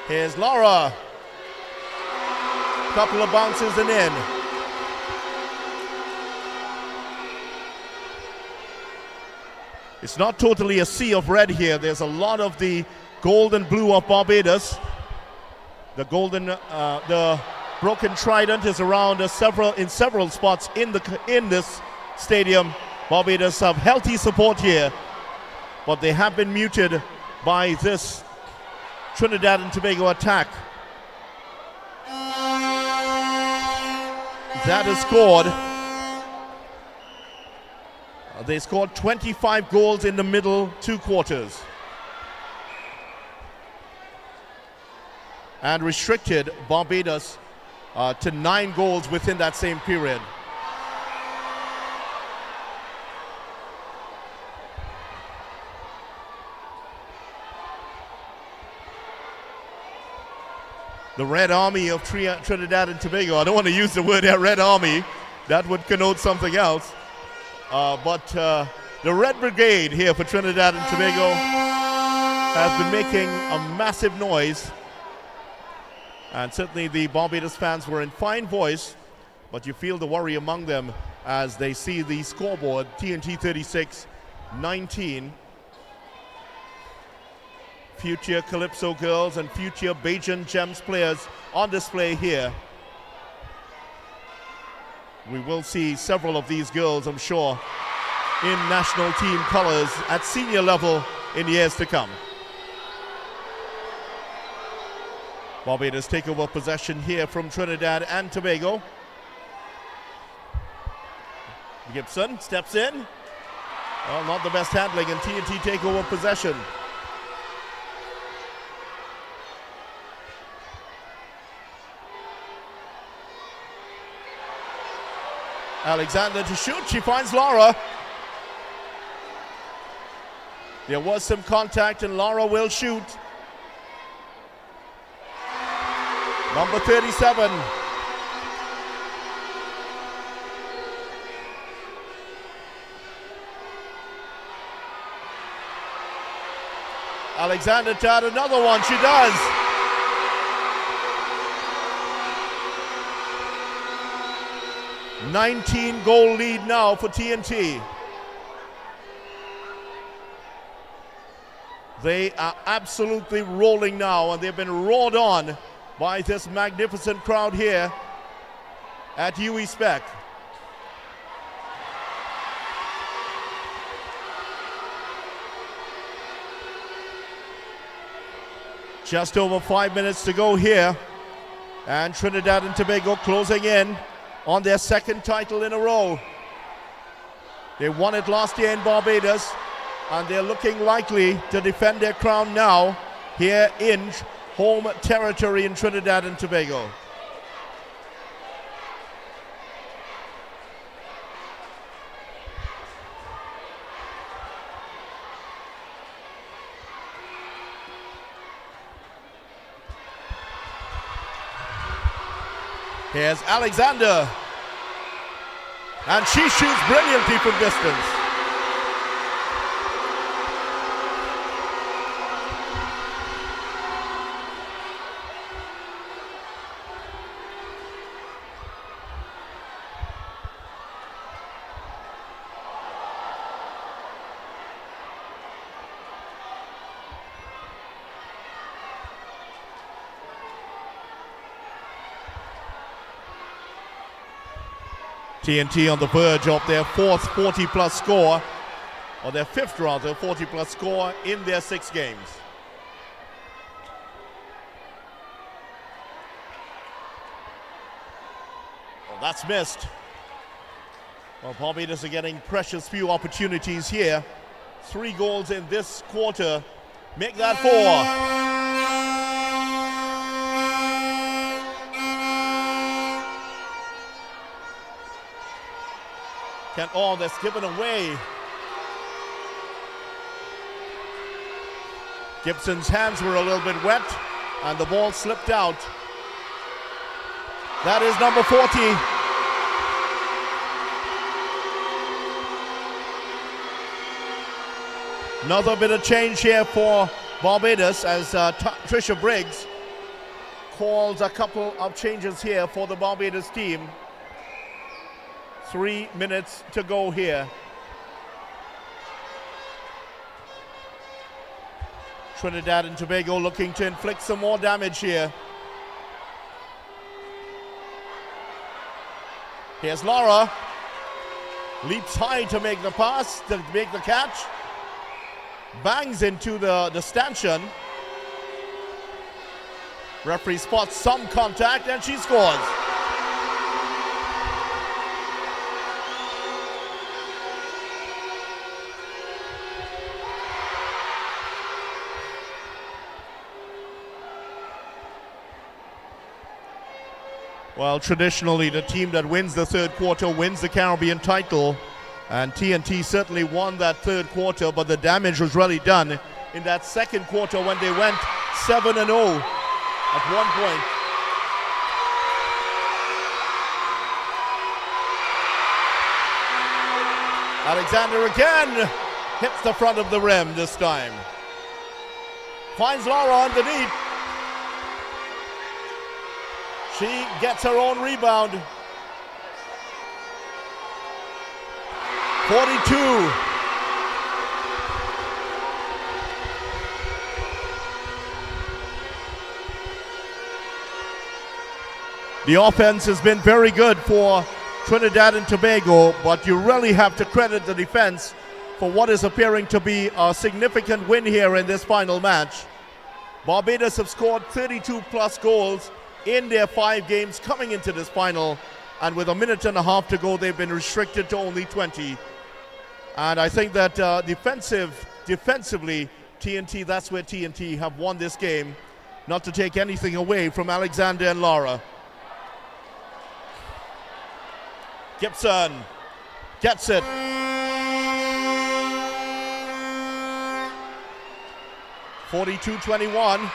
Here's Laura. Couple of bounces and in. It's not totally a sea of red here. There's a lot of the gold and blue of Barbados. The broken trident is around in several spots in this stadium. Barbados have healthy support here, but they have been muted by this Trinidad and Tobago attack. That has scored. They scored 25 goals in the middle 2 quarters. And restricted Barbados to 9 goals within that same period. The Red Army of Trinidad and Tobago. I don't want to use the word Red Army. That would connote something else. But the Red Brigade here for Trinidad and Tobago has been making a massive noise. And certainly the Barbados fans were in fine voice, but you feel the worry among them as they see the scoreboard, TNT 36-19. Future Calypso girls and future Bajan Gems players on display here. We will see several of these girls, I'm sure, in national team colors at senior level in years to come. Barbados take over possession here from Trinidad and Tobago. Gibson steps in. Well, not the best handling, and TNT take over possession. Alexander to shoot, she finds Laura. There was some contact and Laura will shoot. Number 37. Alexander to add another one, she does. $19-goal lead now for TNT. They are absolutely rolling now, and they've been roared on by this magnificent crowd here at SPEC. Just over 5 minutes to go here, and Trinidad and Tobago closing in on their 2nd title in a row. They won it last year in Barbados, and they're looking likely to defend their crown now here in home territory in Trinidad and Tobago. Here's Alexander, and she shoots brilliantly from distance. TNT on the verge of their 4th 40-plus score, or their 5th rather, 40-plus score in their 6 games. Well, that's missed. Well, Barbados are getting precious few opportunities here. 3 goals in this quarter. Make that 4. That's given away. Gibson's hands were a little bit wet and the ball slipped out. That is number 40. Another bit of change here for Barbados as Trisha Briggs calls a couple of changes here for the Barbados team. 3 minutes to go here. Trinidad and Tobago looking to inflict some more damage here. Here's Laura. Leaps high to make the pass, to make the catch. Bangs into the stanchion. Referee spots some contact and she scores. Well, traditionally, the team that wins the third quarter wins the Caribbean title. And TNT certainly won that third quarter, but the damage was really done in that second quarter when they went 7-0 at one point. Alexander again hits the front of the rim this time. Finds Laura underneath. She gets her own rebound. 42. The offense has been very good for Trinidad and Tobago, but you really have to credit the defense for what is appearing to be a significant win here in this final match. Barbados have scored 32 plus goals in their 5 games coming into this final, and with a minute and a half to go, they've been restricted to only 20. And I think that defensively, TNT, that's where TNT have won this game, not to take anything away from Alexander and Lara. Gibson gets it. (42-21).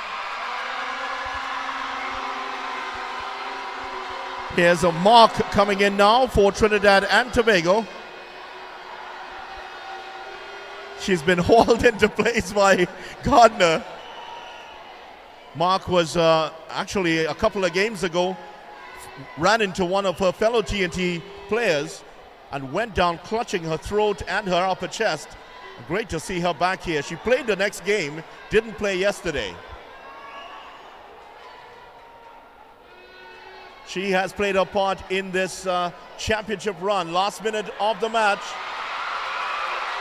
Here's a mark coming in now for Trinidad and Tobago. She's been hauled into place by Gardner. Mark was actually a couple of games ago, ran into one of her fellow TNT players and went down clutching her throat and her upper chest. Great to see her back here. She played the next game, didn't play yesterday. She has played her part in this championship run. Last minute of the match.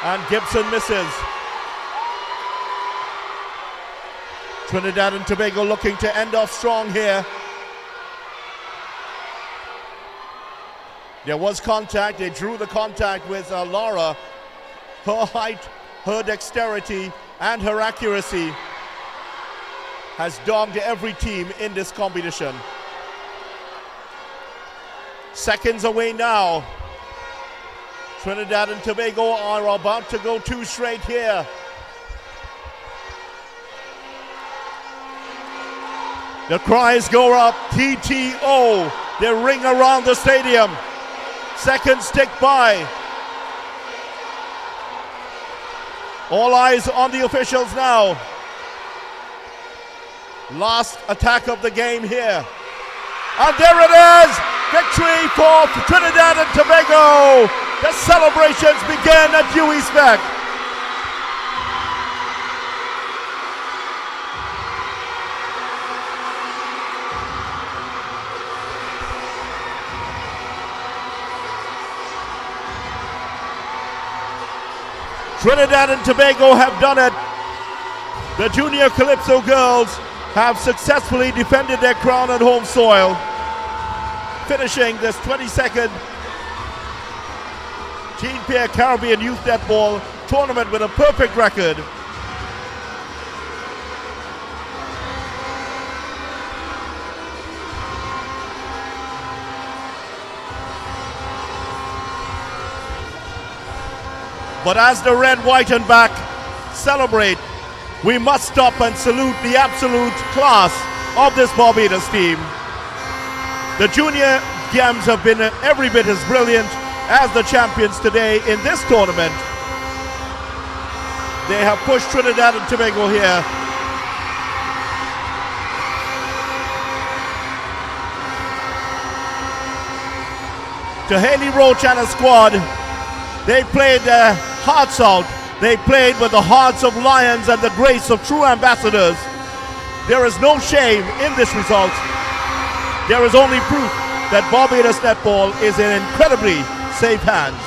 And Gibson misses. Trinidad and Tobago looking to end off strong here. There was contact. They drew the contact with Lara. Her height, her dexterity, and her accuracy has dogged every team in this competition. Seconds away now. Trinidad and Tobago are about to go 2 straight here. The cries go up, TTO. They ring around the stadium. Seconds tick by. All eyes on the officials now. Last attack of the game here. And there it is! Victory for Trinidad and Tobago! The celebrations begin at SPEC. Trinidad and Tobago have done it. The Junior Calypso girls have successfully defended their crown on home soil, finishing this 22nd Pierre Caribbean Youth Netball tournament with a perfect record. But as the red, white, and black celebrate, we must stop and salute the absolute class of this Barbados team. The junior games have been every bit as brilliant as the champions today in this tournament. They have pushed Trinidad and Tobago here. To Haley Roach and her squad, they played their hearts out. They played with the hearts of lions and the grace of true ambassadors. There is no shame in this result. There is only proof that Barbados netball is in incredibly safe hands.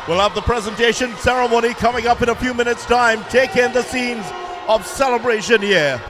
We'll have the presentation ceremony coming up in a few minutes' time. Take in the scenes of celebration here.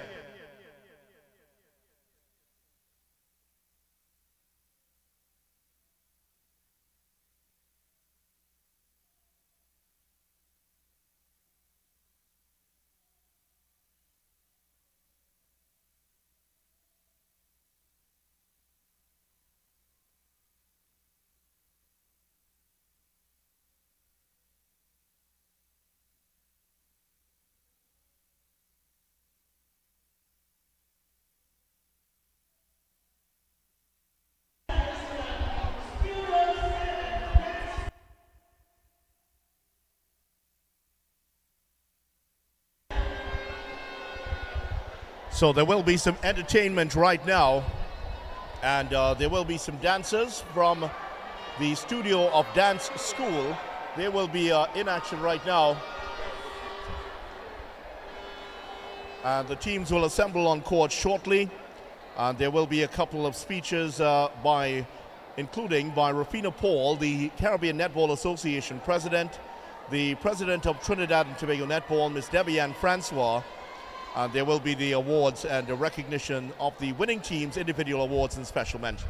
So there will be some entertainment right now, and there will be some dancers from the Studio of Dance School. They will be in action right now. And the teams will assemble on court shortly. And there will be a couple of speeches including by Rafina Paul, the Caribbean Netball Association president, the president of Trinidad and Tobago Netball, Ms. Debbie-Ann Francois. And there will be the awards and the recognition of the winning teams, individual awards and special mention.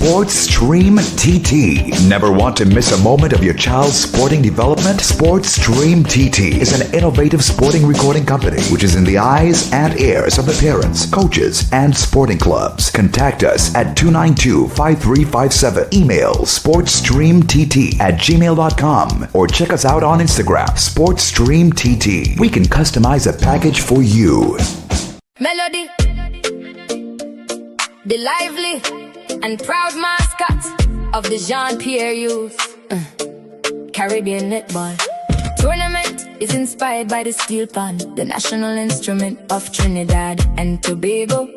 Sports Stream TT. Never want to miss a moment of your child's sporting development? Sports Stream TT is an innovative sporting recording company which is in the eyes and ears of the parents, coaches, and sporting clubs. Contact us at 292-5357. Email sportsstreamtt@gmail.com or check us out on Instagram, SportsStreamTT. We can customize a package for you. Melody, the lively and proud mascot of the Jean-Pierre Youth Caribbean Netball Tournament is inspired by the steel pan, the national instrument of Trinidad and Tobago,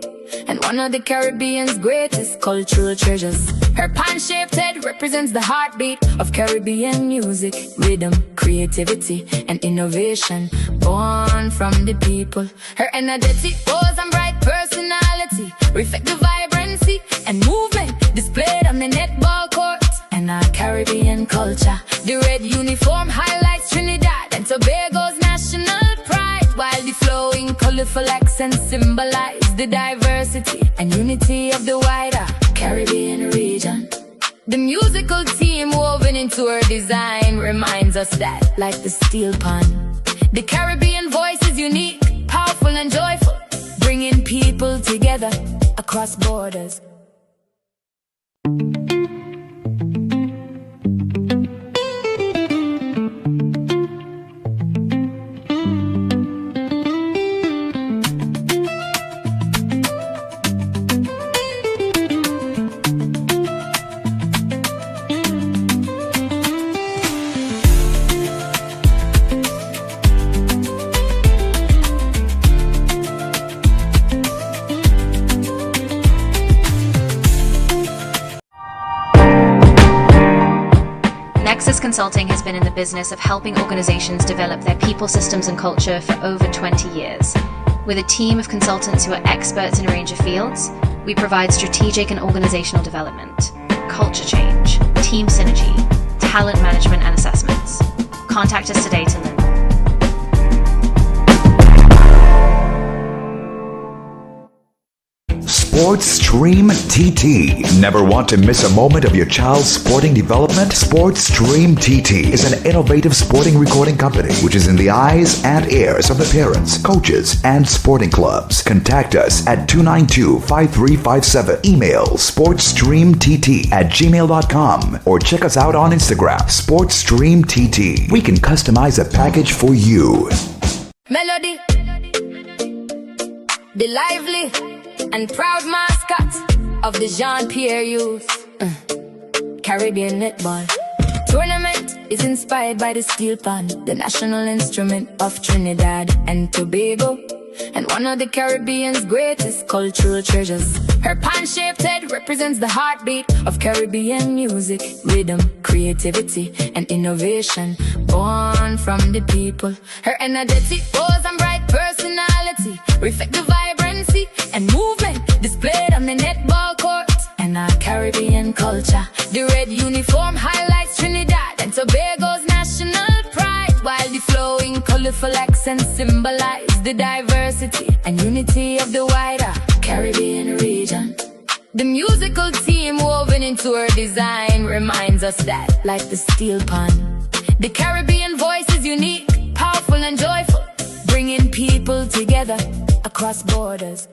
and one of the Caribbean's greatest cultural treasures. Her pan-shaped head represents the heartbeat of Caribbean music, rhythm, creativity, and innovation, born from the people. Her energetic pose and bright personality reflect the vibrancy and movement displayed on the netball court and our Caribbean culture. The red uniform highlights Trinidad and Tobago's national pride, while the flowing, colorful accents symbolize the diversity and unity of the wider Caribbean region. The musical theme woven into her design reminds us that, like the steel pan, the Caribbean voice is unique, powerful and joyful, bringing people together across borders. Nexus Consulting has been in the business of helping organizations develop their people systems and culture for over 20 years. With a team of consultants who are experts in a range of fields, we provide strategic and organizational development, culture change, team synergy, talent management and assessments. Contact us today to learn more. Sports Stream TT. Never want to miss a moment of your child's sporting development? Sports Stream TT is an innovative sporting recording company which is in the eyes and ears of the parents, coaches, and sporting clubs. Contact us at 292-5357. Email sportsstreamtt@gmail.com or check us out on Instagram, SportsStreamTT. We can customize a package for you. Melody, the lively and proud mascot of the Jean-Pierre Youth Caribbean Netball Tournament is inspired by the steel pan, the national instrument of Trinidad and Tobago, and one of the Caribbean's greatest cultural treasures. Her pan-shaped head represents the heartbeat of Caribbean music, rhythm, creativity, and innovation, born from the people. Her energetic pose and bright personality reflect the vibrancy and movement displayed on the netball court and our Caribbean culture. The red uniform highlights Trinidad and Tobago's national pride, while the flowing, colorful accents symbolize the diversity and unity of the wider Caribbean region. The musical theme woven into her design reminds us that, like the steel pan, the Caribbean voice is unique, powerful and joyful, bringing people together across borders.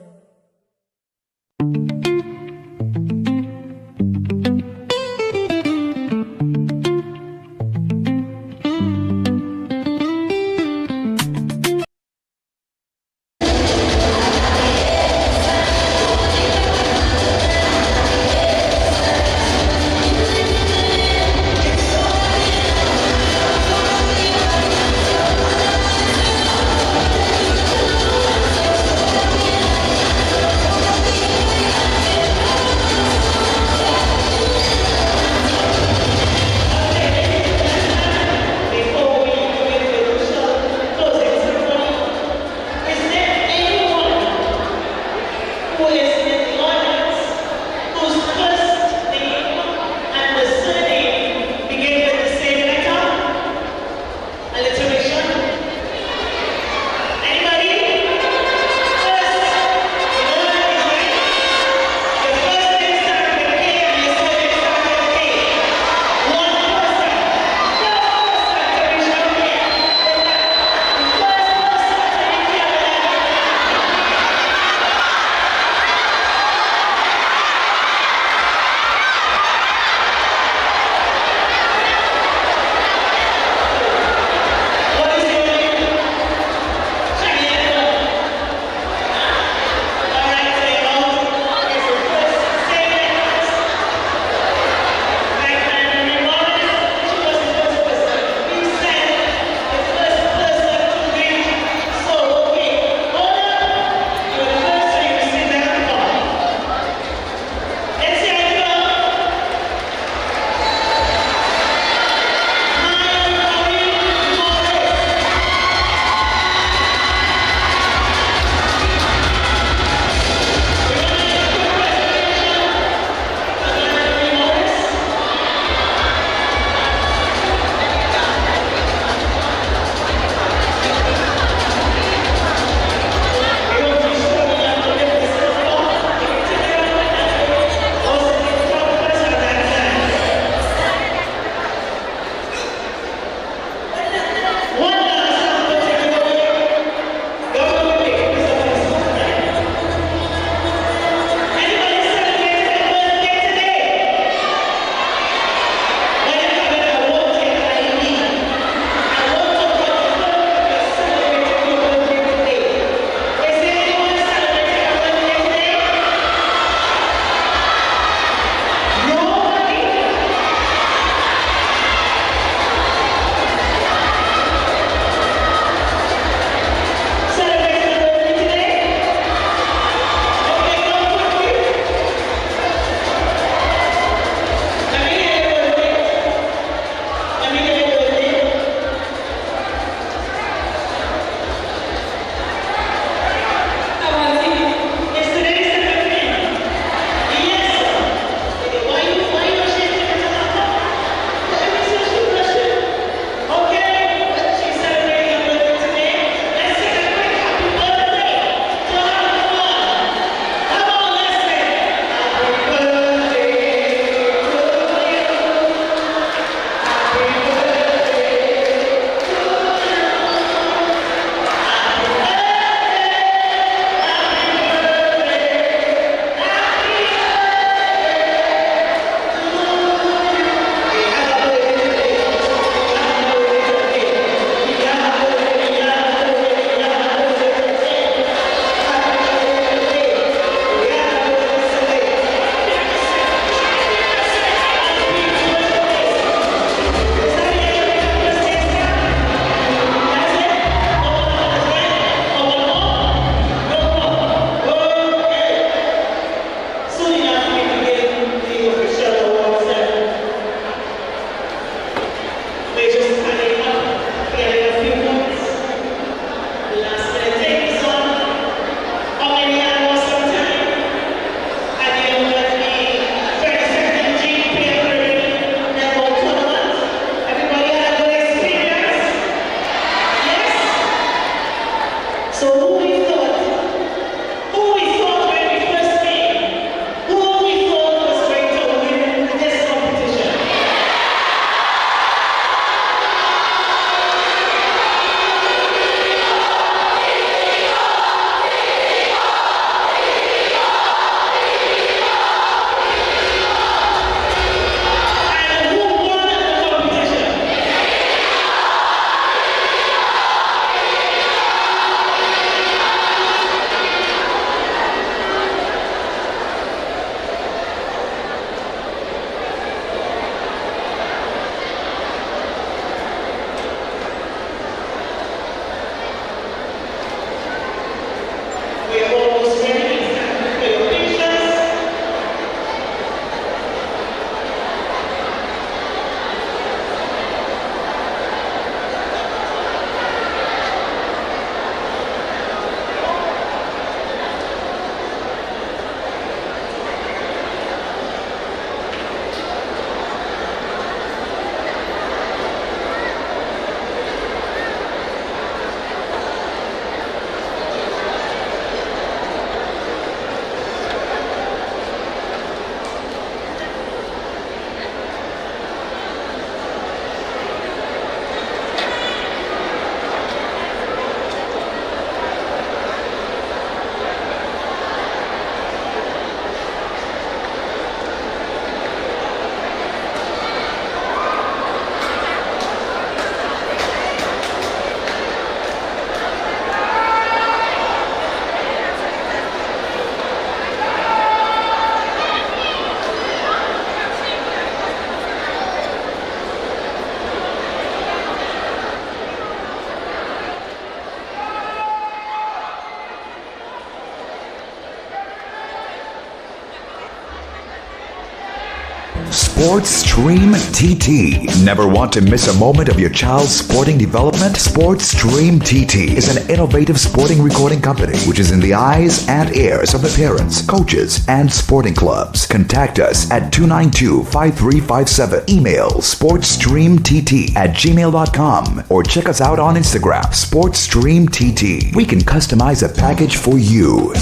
Sports Stream TT. Never want to miss a moment of your child's sporting development? Sports Stream TT is an innovative sporting recording company which is in the eyes and ears of the parents, coaches, and sporting clubs. Contact us at 292-5357. Email sportsstreamtt@gmail.com or check us out on Instagram, Sports Stream TT. We can customize a package for you.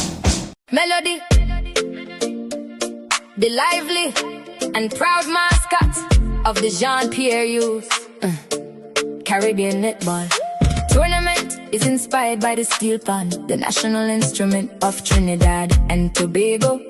Melody, the lively and proud mascot of the Jean-Pierre Youth Caribbean Netball Tournament is inspired by the steel pan, the national instrument of Trinidad and Tobago,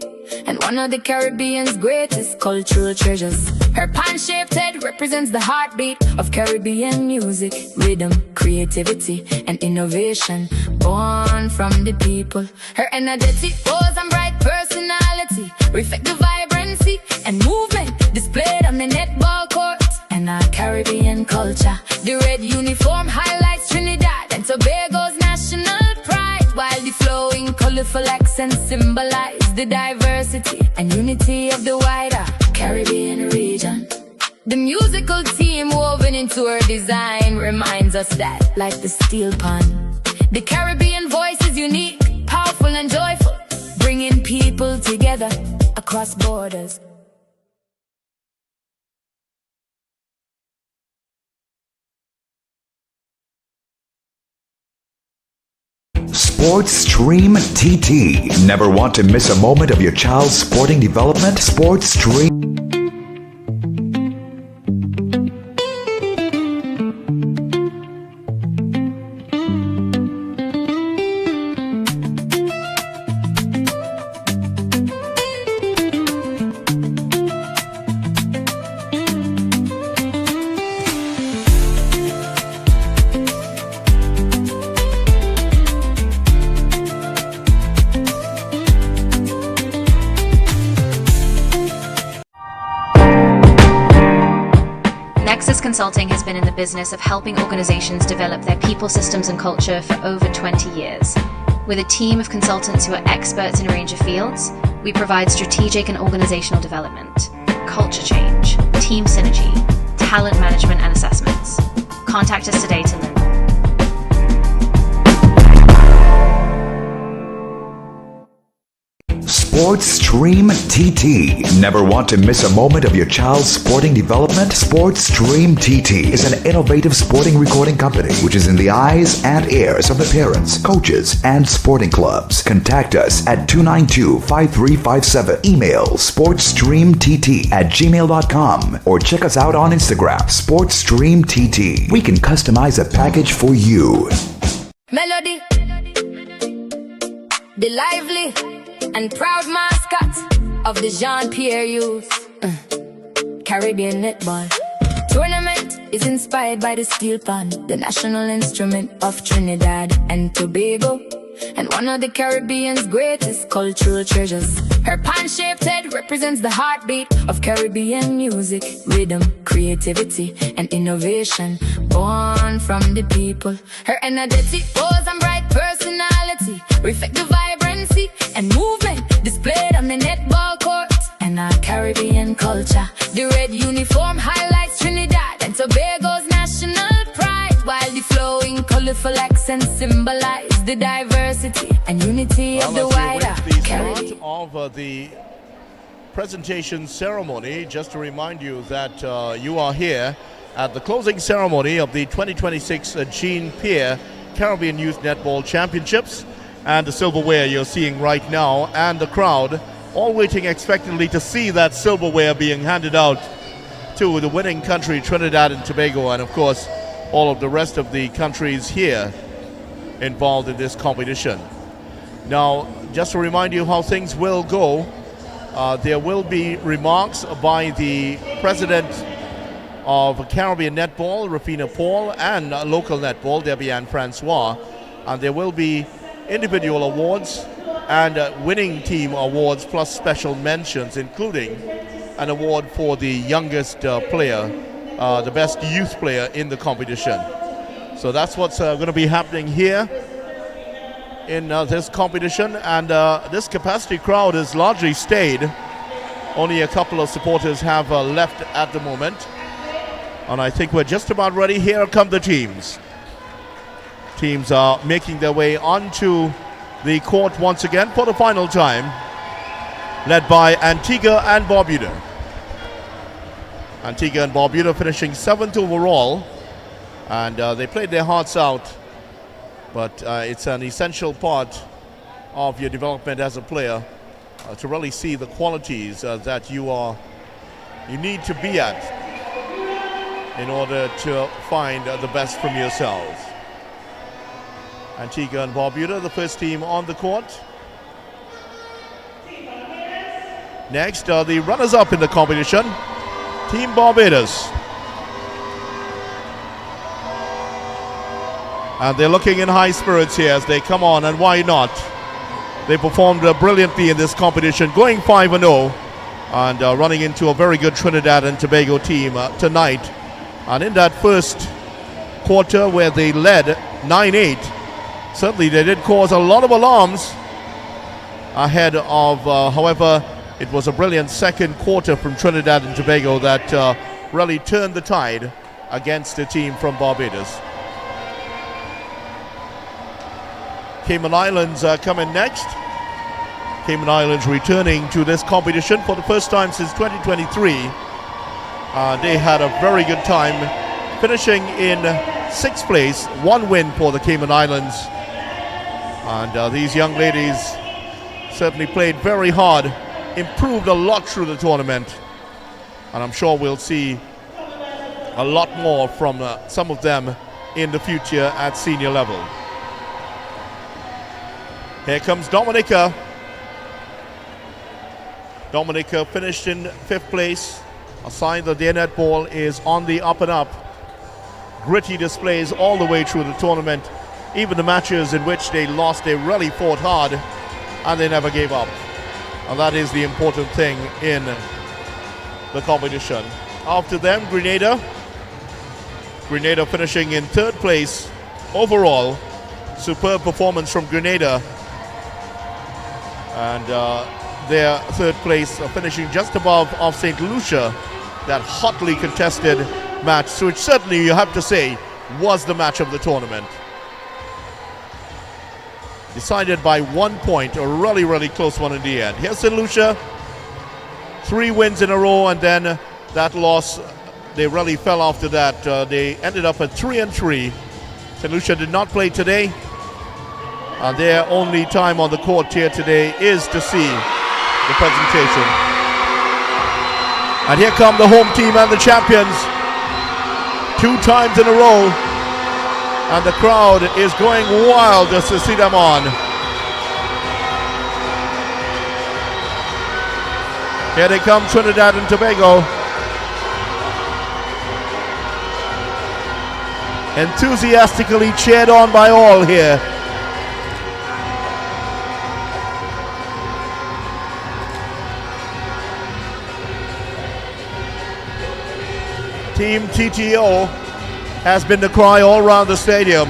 and one of the Caribbean's greatest cultural treasures. Her pan-shaped head represents the heartbeat of Caribbean music, rhythm, creativity, and innovation, born from the people. Her energetic pose and bright personality reflect the vibrancy and movement displayed on the netball court and our Caribbean culture. The red uniform highlights Trinidad and Tobago's national pride, while the flowing, colorful accents symbolize the diversity and unity of the wider Caribbean region. The musical theme woven into her design reminds us that, like the steel pan, the Caribbean voice is unique, powerful, and joyful, bringing people together across borders. Sports Stream TT. Never want to miss a moment of your child's sporting development? Sports Stream. Consulting has been in the business of helping organizations develop their people systems and culture for over 20 years. With a team of consultants who are experts in a range of fields, we provide strategic and organizational development, culture change, team synergy, talent management and assessments. Contact us today to learn more. Sports Stream TT. Never want to miss a moment of your child's sporting development? Sports Stream TT is an innovative sporting recording company which is in the eyes and ears of the parents, coaches, and sporting clubs. Contact us at 292-5357. Email sportsstreamtt@gmail.com or check us out on Instagram, Sports Stream TT. We can customize a package for you. Melody, the lively and proud mascot of the Jean-Pierre Youth Caribbean Netball Tournament is inspired by the steel pan, the national instrument of Trinidad and Tobago, and one of the Caribbean's greatest cultural treasures. Her pan-shaped head represents the heartbeat of Caribbean music, rhythm, creativity, and innovation, born from the people. Her energetic pose and bright personality reflect the vibrancy and movement displayed on the netball court and our Caribbean culture. The red uniform highlights Trinidad and Tobago's national pride, while the flowing, colorful accents symbolize the diversity and unity of the wider Caribbean. Of the presentation ceremony, just to remind you that you are here at the closing ceremony of the 2026 Jean-Pierre Caribbean Youth Netball Championships, and the silverware you're seeing right now, and the crowd all waiting expectantly to see that silverware being handed out to the winning country, Trinidad and Tobago, and of course all of the rest of the countries here involved in this competition. Now, just to remind you how things will go, there will be remarks by the president of Caribbean Netball, Rafina Paul, and local netball, Debian Francois, and there will be individual awards and winning team awards plus special mentions, including an award for the youngest player, the best youth player in the competition. So that's what's going to be happening here in this competition, and this capacity crowd has largely stayed Only a couple of supporters have left at the moment. And I think we're just about ready. Here come the teams. Teams are making their way onto the court once again for the final time, led by Antigua and Barbuda. Antigua and Barbuda finishing 7th overall, and they played their hearts out, but it's an essential part of your development as a player to really see the qualities that you need to be at in order to find the best from yourselves. Antigua and Barbuda, the first team on the court. Next, the runners-up in the competition, Team Barbados. And they're looking in high spirits here as they come on, and why not? They performed brilliantly in this competition, going 5-0 and running into a very good Trinidad and Tobago team tonight. And in that first quarter where they led 9-8, certainly they did cause a lot of alarms ahead of, however, it was a brilliant second quarter from Trinidad and Tobago that really turned the tide against the team from Barbados. Cayman Islands coming next. Cayman Islands returning to this competition for the first time since 2023. They had a very good time, finishing in 6th place, 1 win for the Cayman Islands. And these young ladies certainly played very hard, improved a lot through the tournament, and I'm sure we'll see a lot more from some of them in the future at senior level. Here comes Dominica. Dominica finished in 5th place, a sign that their netball is on the up and up. Gritty displays all the way through the tournament. Even the matches in which they lost, they really fought hard and they never gave up. And that is the important thing in the competition. After them, Grenada. Grenada finishing in 3rd place overall. Superb performance from Grenada. And their 3rd place finishing just above of St. Lucia. That hotly contested match, which certainly you have to say was the match of the tournament. Decided by 1 point, a really, really close one in the end. Here's St. Lucia, 3 wins in a row, and then that loss, they really fell after that. They ended up at 3-3. St. Lucia did not play today. Their only time on the court here today is to see the presentation. And here come the home team and the champions, 2 times in a row. And the crowd is going wild just to see them on. Here they come, Trinidad and Tobago. Enthusiastically cheered on by all here. Team TTO has been the cry all around the stadium,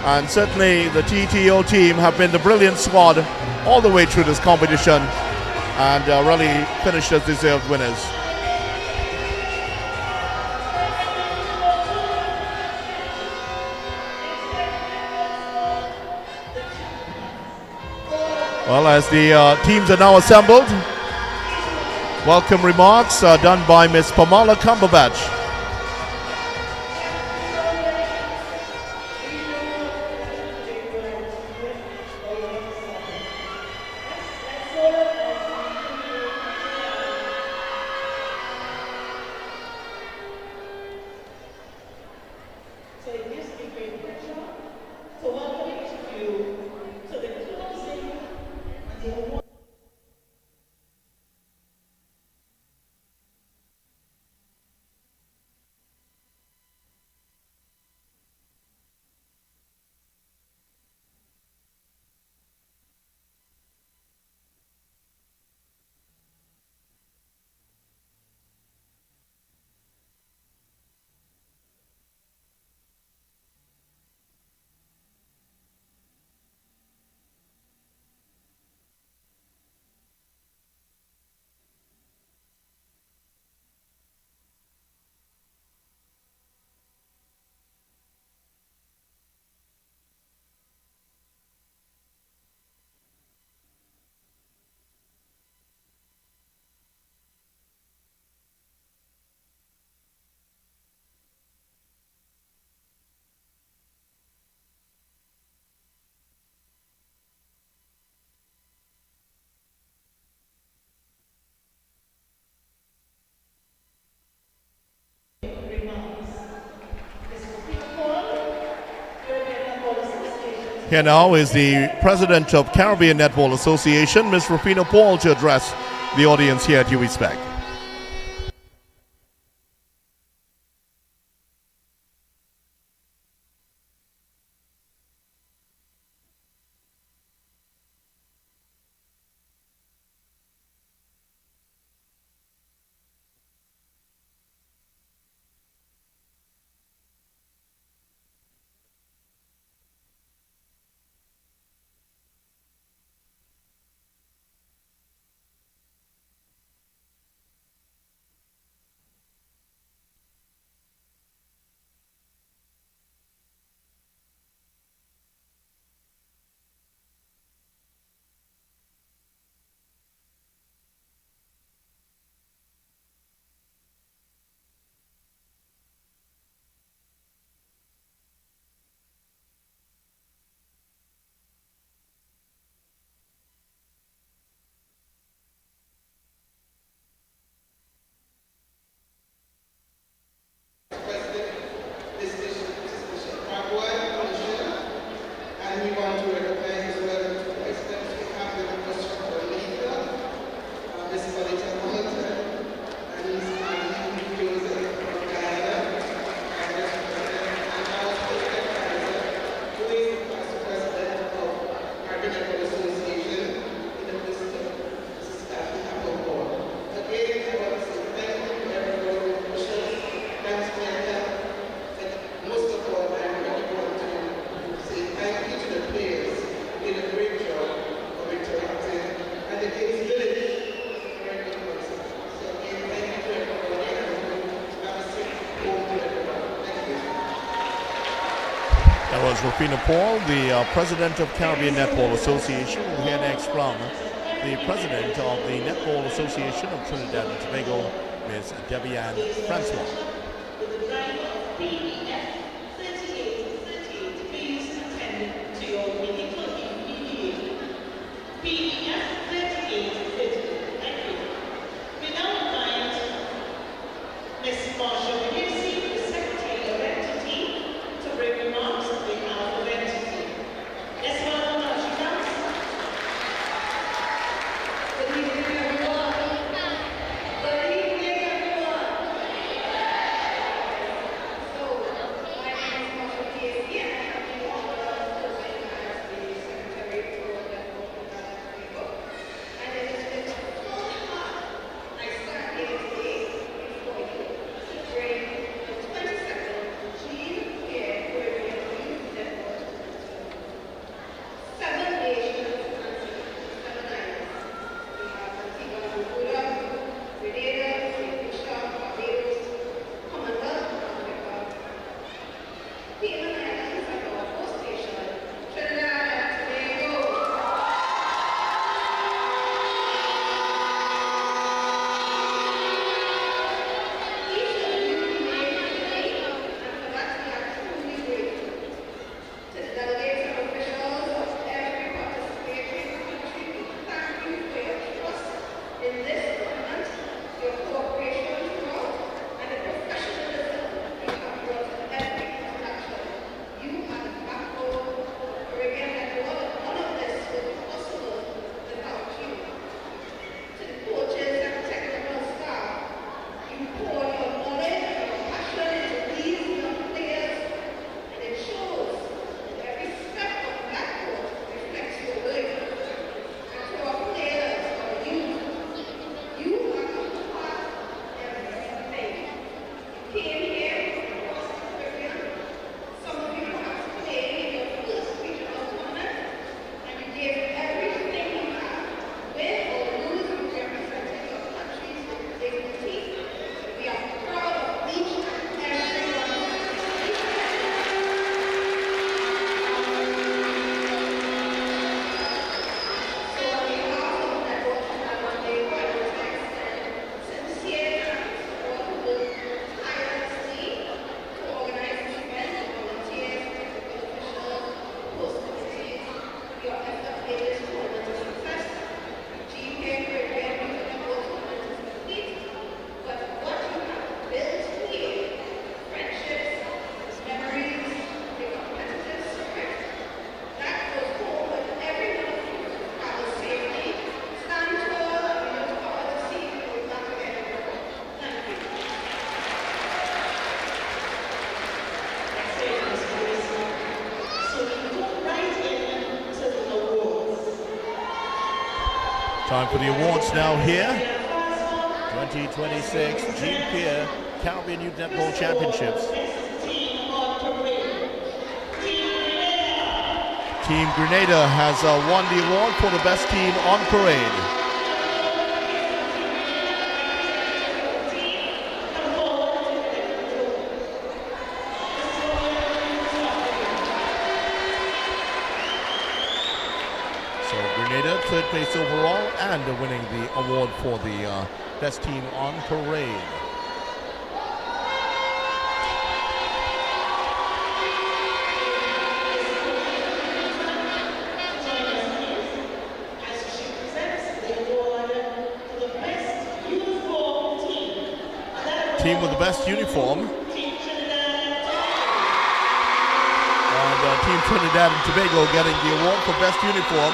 and certainly the TTO team have been the brilliant squad all the way through this competition and really finished as deserved winners. Well, as the teams are now assembled, welcome remarks are done by Miss Pamela Cumberbatch. Here now is the President of Caribbean Netball Association, Ms. Rufina Paul, to address the audience here at SPEC. That was Rufina Paul, the President of Caribbean Netball Association. We'll hear next from the President of the Netball Association of Trinidad and Tobago, Ms. Debian Francois. Time for the awards now here. 2026 Jean Pierre Caribbean Youth Netball Championships. Team Grenada has won the award for the best team on parade. So Grenada, third place overall, and winning the award for the best team on parade. Team with the best uniform, and Team Trinidad and Tobago getting the award for best uniform.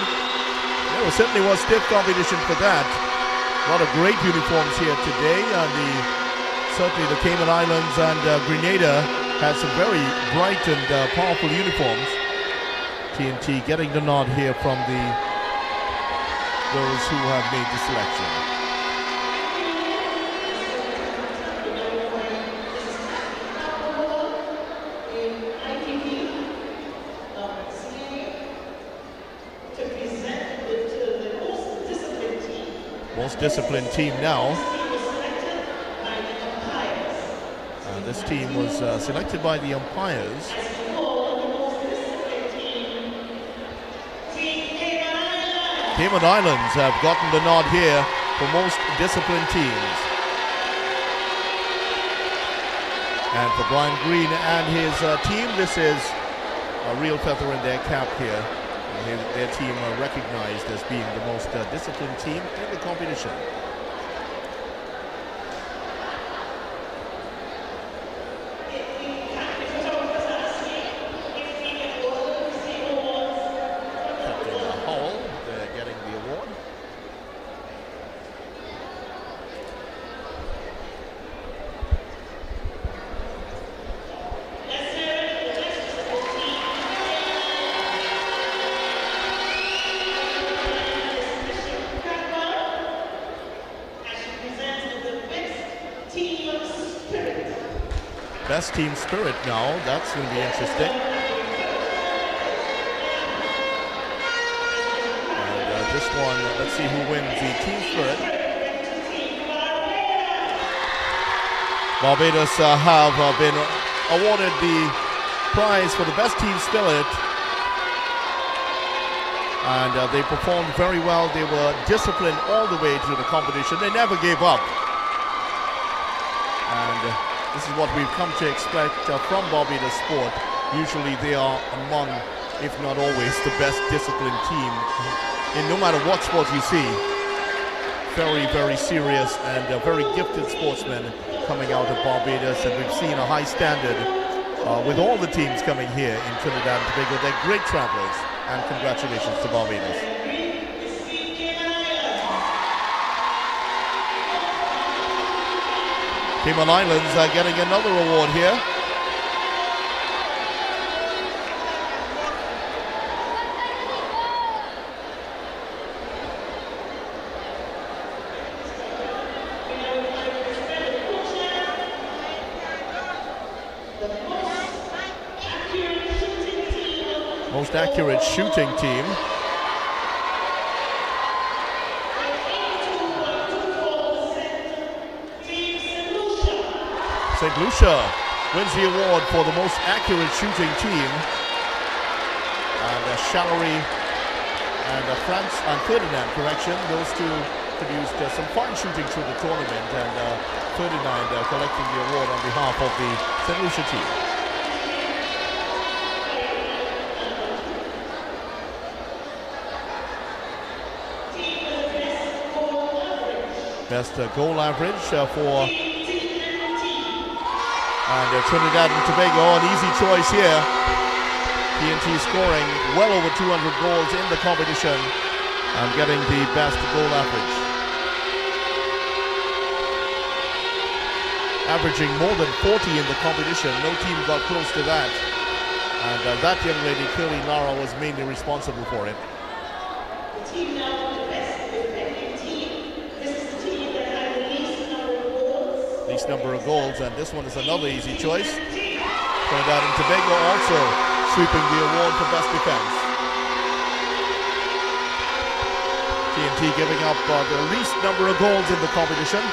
There certainly was stiff competition for that. A lot of great uniforms here today, and certainly the Cayman Islands and Grenada had some very bright and powerful uniforms. TNT getting the nod here from those who have made the selection. Most disciplined team now. This team was selected by the umpires. Cayman Islands have gotten the nod here for most disciplined teams. And for Brian Green and his team, this is a real feather in their cap here. Their team are recognized as being the most disciplined team in the competition. Captain Hall, they're getting the award. Best team spirit now, that's going to be interesting. And this one, let's see who wins the team spirit. Barbados have been awarded the prize for the best team spirit. And they performed very well. They were disciplined all the way through the competition. They never gave up. And this is what we've come to expect from Barbados sport. Usually they are among, if not always, the best disciplined team in no matter what sport you see. Very, very serious and very gifted sportsmen coming out of Barbados, and we've seen a high standard with all the teams coming here in Trinidad and Tobago. They're great travelers, and congratulations to Barbados. Cayman Islands are getting another award here. Most accurate shooting team. St. Lucia wins the award for the most accurate shooting team. And Challery and France and Ferdinand, correction, those two produced some fine shooting through the tournament, and Ferdinand collecting the award on behalf of the St. Lucia team. Best goal average for Trinidad and Tobago, an easy choice here. TNT scoring well over 200 goals in the competition and getting the best goal average. Averaging more than 40 in the competition. No team got close to that. And that young lady, clearly Lara, was mainly responsible for it. least number of goals, and this one is another easy choice. Trinidad and Tobago also sweeping the award for best defense. TNT giving up the least number of goals in the competition.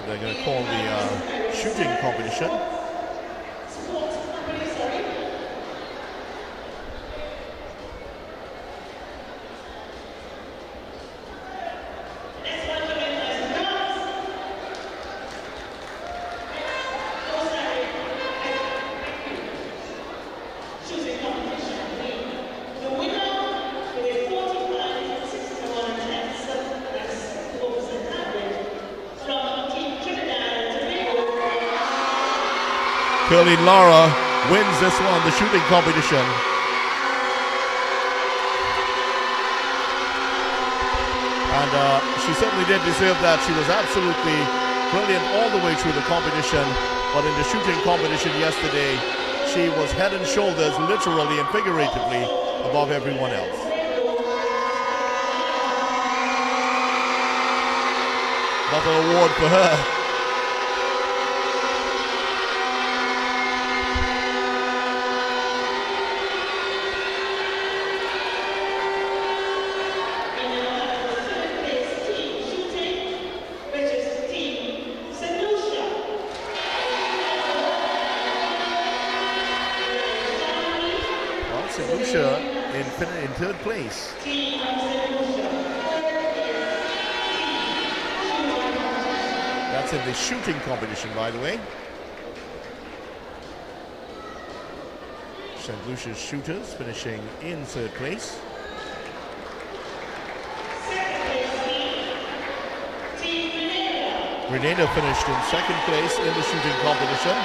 They're going to call the shooting competition. Curly Lara wins this one, the shooting competition. And she certainly did deserve that. She was absolutely brilliant all the way through the competition. But in the shooting competition yesterday, she was head and shoulders, literally and figuratively, above everyone else. Another award for her. In third place. That's in the shooting competition, by the way. St. Lucia's shooters finishing in third place. Grenada finished in second place in the shooting competition.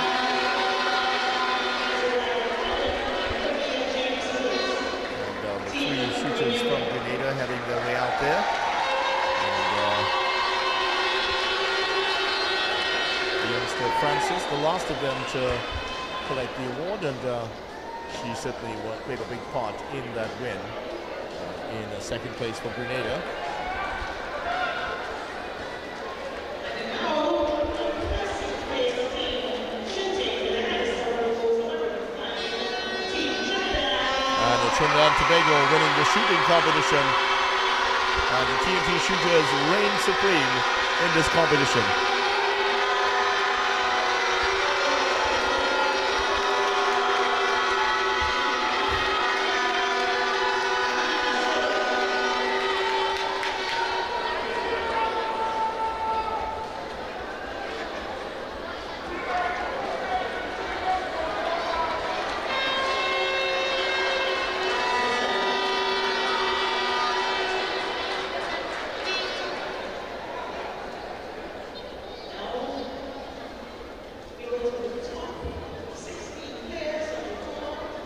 From Grenada heading their way out there. And youngster Francis, the last of them to collect the award, and she certainly played a big part in that win in second place for Grenada. Trinidad and Tobago winning the shooting competition, and the TNT shooters reign supreme in this competition.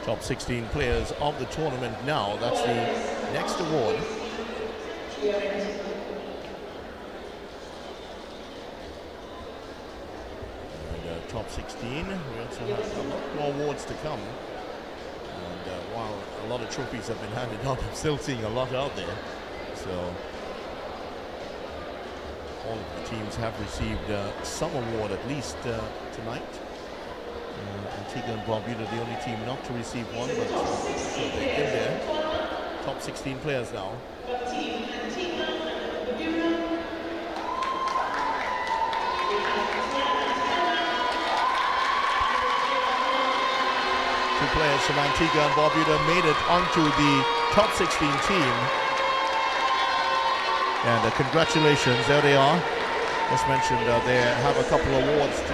Top 16 players of the tournament now. That's the next award. And top 16, we also have a lot more awards to come. And while a lot of trophies have been handed out, I'm still seeing a lot out there. So all of the teams have received some award at least tonight. Antigua and Barbuda, the only team not to receive one, but so they're in there. Top 16 players now. Two players from Antigua and Barbuda made it onto the top 16 team. And congratulations, there they are. As mentioned, they have a couple of awards to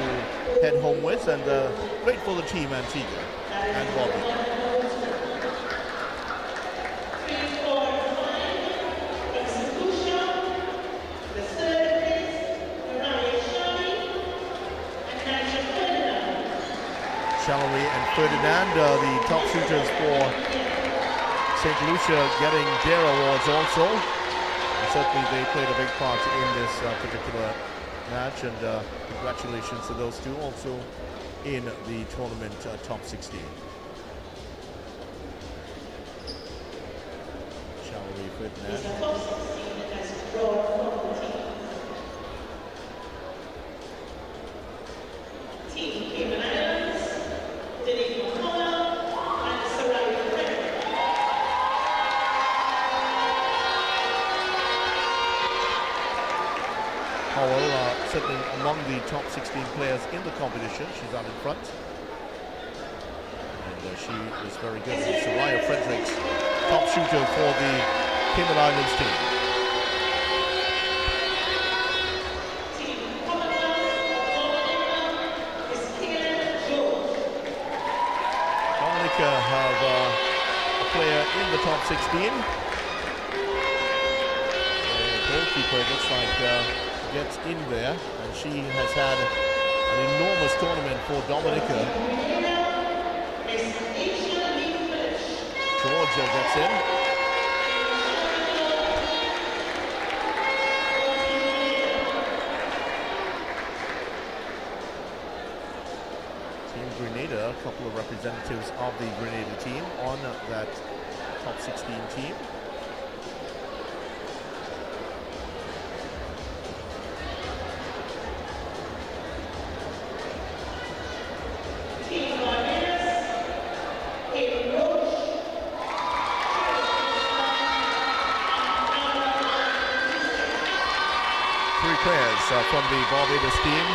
head home with, and great for the team Antigua and Barbuda. Shallowy and Ferdinand, the top shooters for St. Lucia, getting their awards also. And certainly they played a big part in this particular match, and congratulations to those two also in the tournament top 16. Shallowy, Ferdinand. Certainly among the top 16 players in the competition. She's out in front. And she was very good. Soraya Fredericks, top shooter for the Cayman Islands team. Dominica have a player in the top 16. The goalkeeper, it looks like, gets in there, and she has had an enormous tournament for Dominica. Georgia gets in. Team Grenada, a couple of representatives of the Grenada team on that top 16 team. From the Barbados team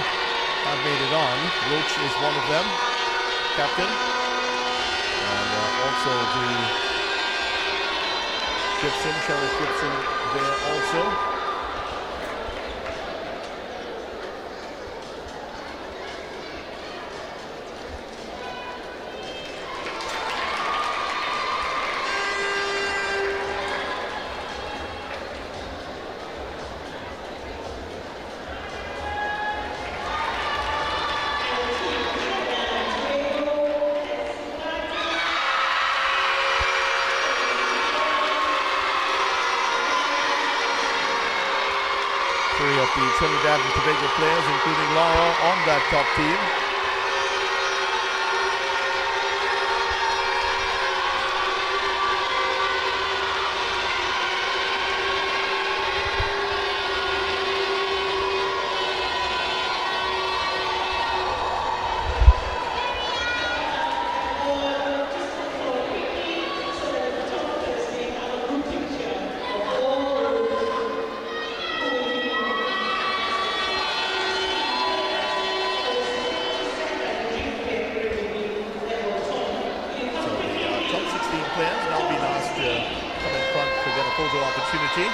have made it on. Roach is one of them, captain, and also the Gibson, Sheriff Gibson there also. Three of the Trinidad and Tobago players, including Laura, on that top team. Opportunity.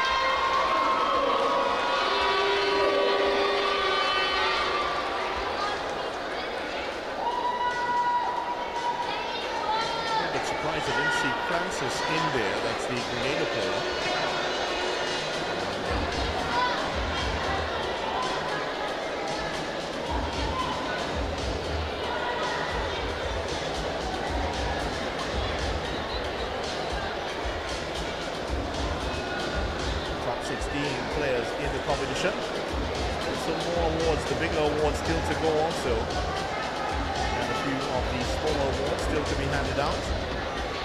I'm a bit surprised I didn't see Francis in there. That's the Grenada player. Players in the competition. Some more awards, the bigger awards still to go also, and a few of the smaller awards still to be handed out.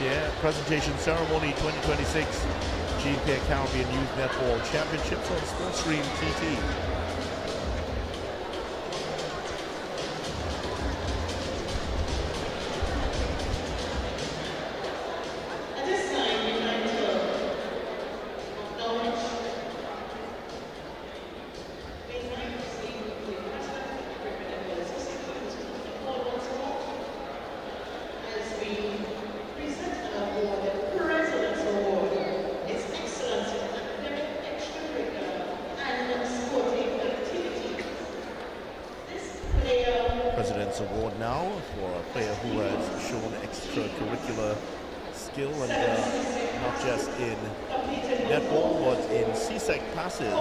Yeah, presentation ceremony 2026 GPA Caribbean Youth Netball Championships on Sportstream TT. President's Award now for a player who has shown extracurricular skill, and not just in netball but in SPEC passes.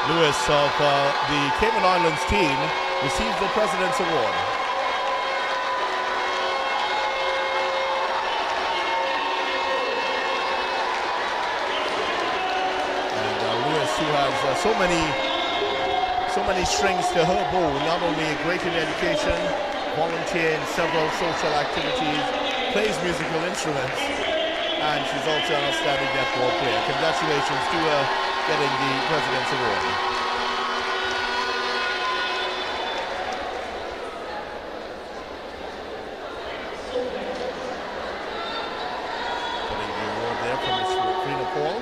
Lewis of the Cayman Islands team receives the President's Award. And Lewis, who has so many strings to her bow, not only great in education, volunteer in several social activities, plays musical instruments, and she's also an outstanding netball player. Congratulations to her getting the President's Award. Getting the award there from Ms. Rena Paul.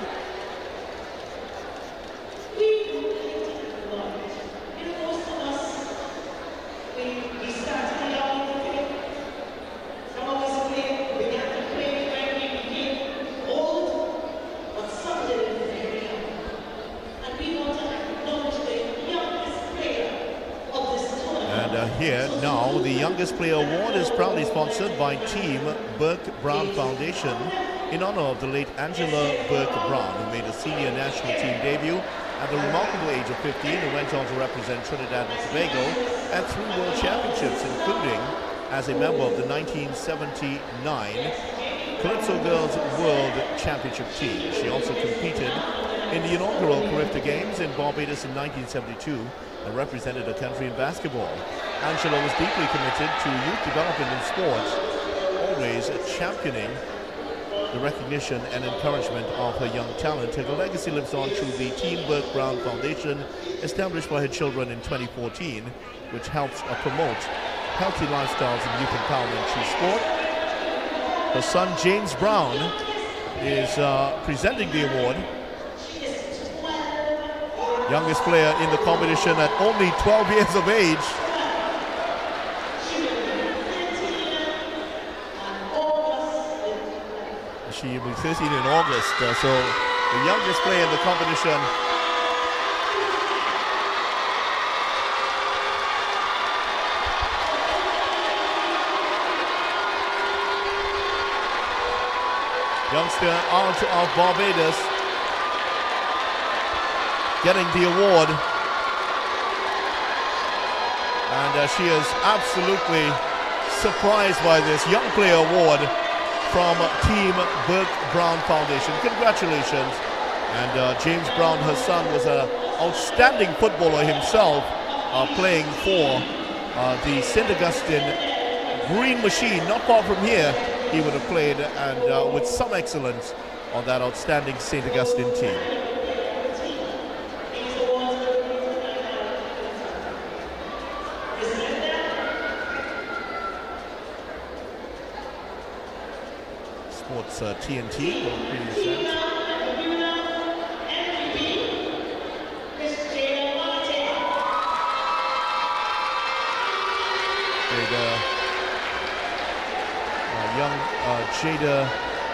Here now, the Youngest Player Award is proudly sponsored by Team Burke Brown Foundation in honor of the late Angela Burke Brown, who made a senior national team debut at the remarkable age of 15 and went on to represent Trinidad and Tobago at 3 World Championships, including as a member of the 1979 Calypso Girls World Championship team. She also competed in the inaugural Carifta Games in Barbados in 1972 and represented her country in basketball. Angela was deeply committed to youth development in sports, always championing the recognition and encouragement of her young talent. Her legacy lives on through the Team Burke Brown Foundation, established by her children in 2014, which helps promote healthy lifestyles and youth empowerment through sport. Her son James Brown is presenting the award. Youngest player in the competition at only 12 years of age. She will be 13 in August, so the youngest player in the competition. Youngster out of Barbados, getting the award, and she is absolutely surprised by this Young Player Award from Team Burke Brown Foundation. Congratulations. And James Brown, her son, was an outstanding footballer himself, playing for the St. Augustine Green Machine. Not far from here he would have played, and with some excellence on that outstanding St. Augustine team. Sports TNT will present. Young Jada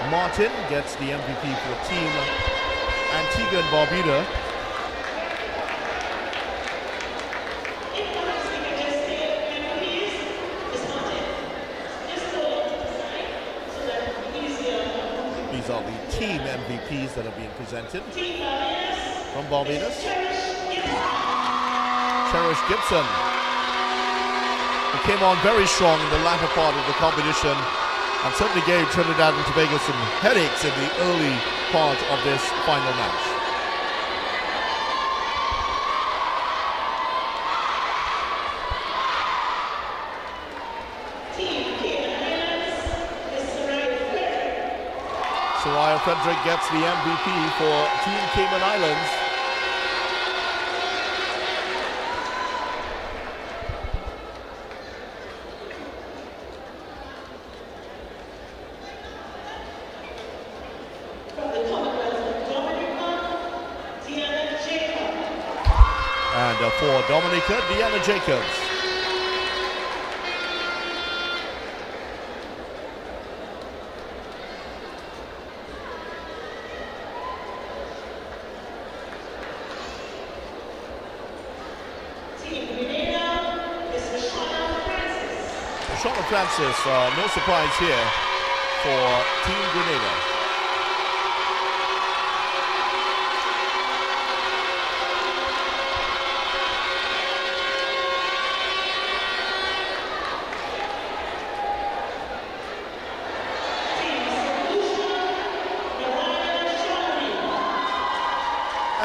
Martin gets the MVP for Team Antigua and Barbuda. These are the team MVPs that are being presented from Barbados. Cherish Gibson, who came on very strong in the latter part of the competition and certainly gave Trinidad and Tobago some headaches in the early part of this final match. Soraya Frederick gets the MVP for Team Cayman Islands. And for Dominica, Deanna Jacobs. Shauna Francis, no surprise here for Team Grenada.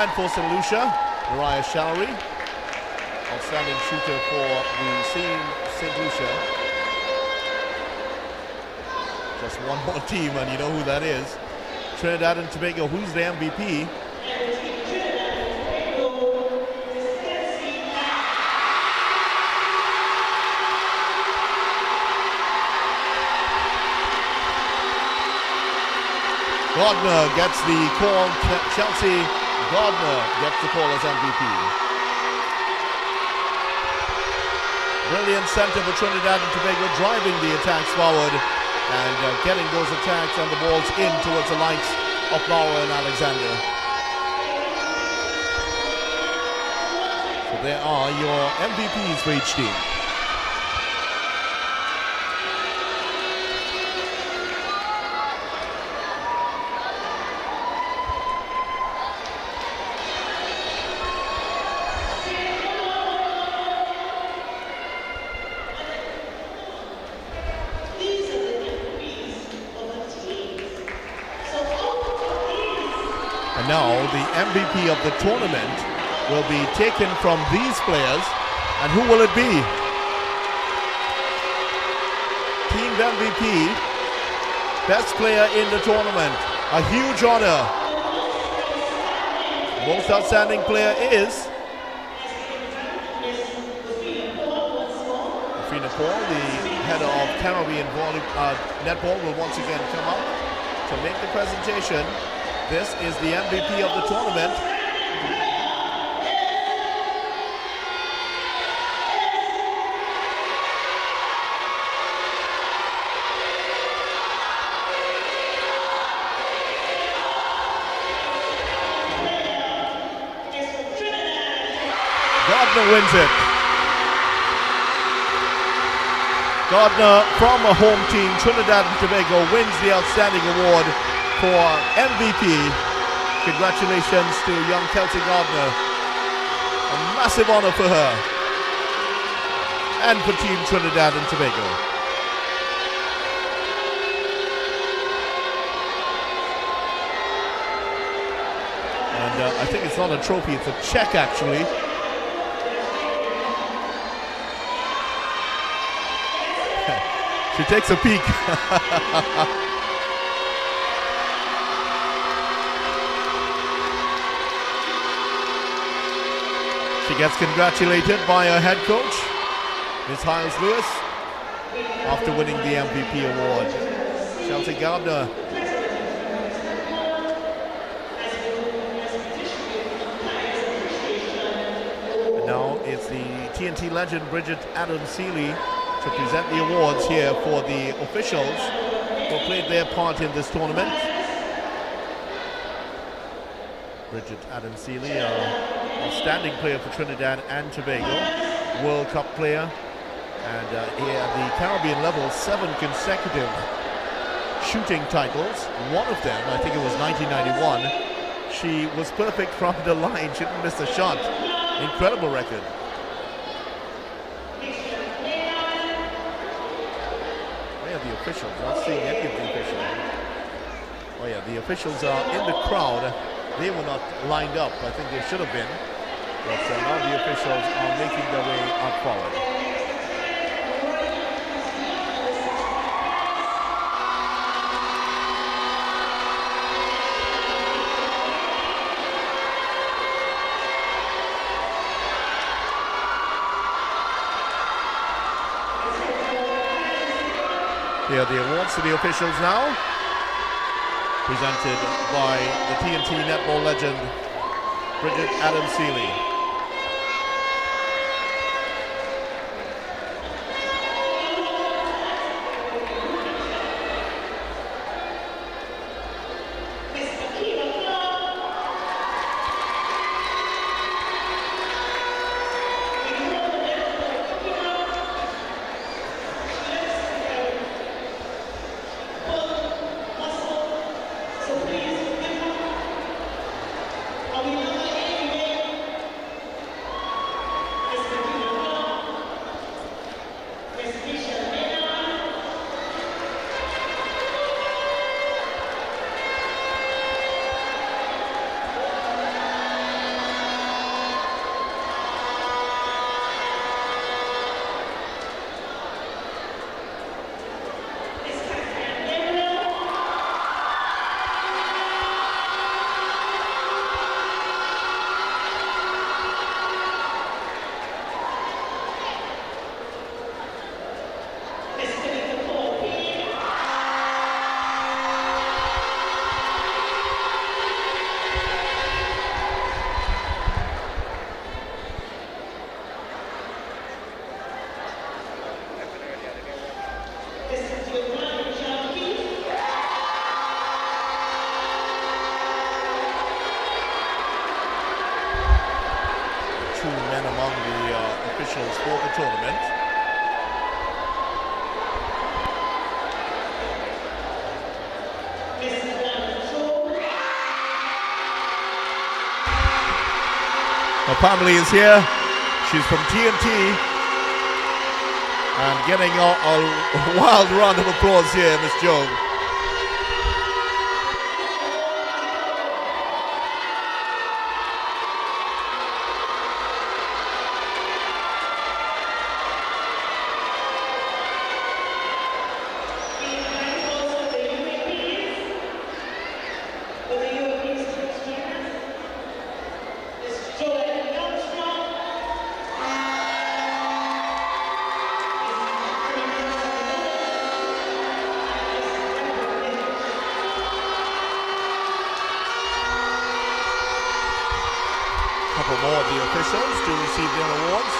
And for St. Lucia, Mariah Showery, outstanding shooter for the St. Lucia. Just one more team, and you know who that is. Trinidad and Tobago, who's the MVP? Gardner gets the call. Chelsea Gardner gets the call as MVP. Brilliant center for Trinidad and Tobago, driving the attacks forward and getting those attacks and the balls in towards the likes of Laura and Alexander. So there are your MVPs for each team. And now the MVP of the tournament will be taken from these players. And who will it be? Team MVP, best player in the tournament. A huge honor. Most outstanding player is Afina Paul, the header of Caribbean Netball, will once again come up to make the presentation. This is the MVP of the tournament. Gardner wins it. Gardner from a home team, Trinidad and Tobago, wins the outstanding award for MVP. Congratulations to young Kelsey Gardner. A massive honor for her and for Team Trinidad and Tobago. And I think it's not a trophy, it's a check actually. She takes a peek. She gets congratulated by her head coach, Ms. Hiles Lewis, after winning the MVP award. Chelsea Gardner. And now it's the TNT legend Bridget Adams Seeley to present the awards here for the officials who played their part in this tournament. Bridget Adams Seeley, outstanding player for Trinidad and Tobago, World Cup player, and here at the Caribbean level, 7 consecutive shooting titles. One of them, I think it was 1991, she was perfect from the line, she didn't miss a shot. Incredible record. The officials, not seeing any of the officials. Oh yeah, the officials are in the crowd. They were not lined up. I think they should have been. But now the officials are making their way out forward. Here are the awards to the officials now, presented by the TNT netball legend, Bridget Adams Seeley. among the officials for the tournament. Her family is here. She's from TNT and getting a wild round of applause here, Miss Joe. Couple more of the officials to receive their awards.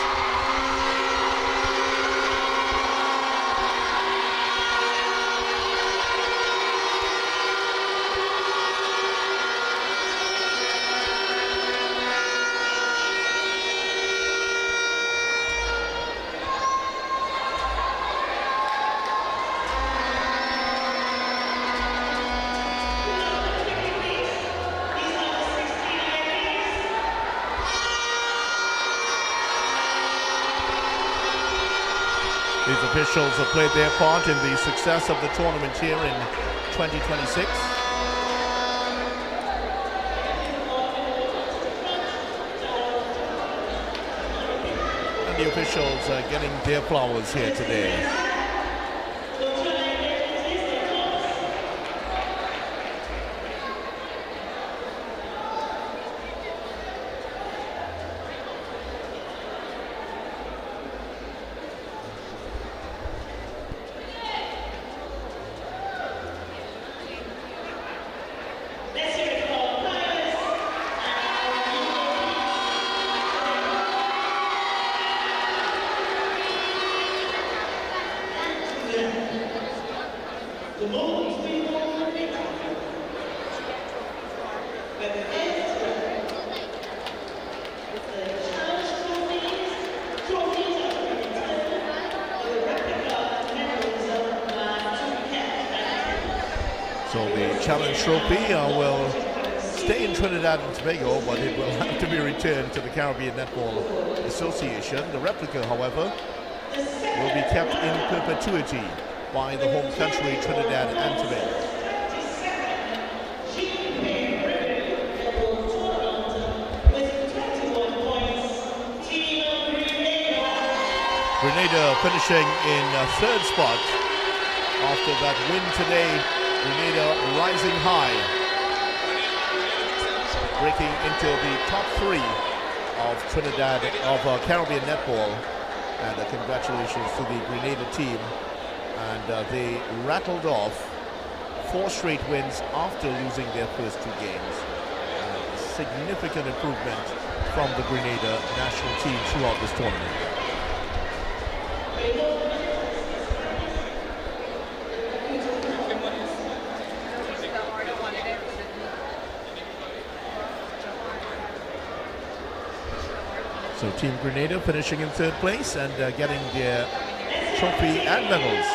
These officials have played their part in the success of the tournament here in 2026. And the officials are getting their flowers here today. So the Challenge Trophy will stay in Trinidad and Tobago, but it will have to be returned to the Caribbean Netball Association. The replica, however, will be kept in perpetuity by the home country, Trinidad and Tobago. Grenada finishing in third spot after that win today. Grenada rising high, breaking into the top three of Trinidad, of Caribbean Netball. And congratulations to the Grenada team. And they rattled off 4 straight wins after losing their first 2 games. Significant improvement from the Grenada national team throughout this tournament. So Team Grenada finishing in third place and getting their trophy and medals.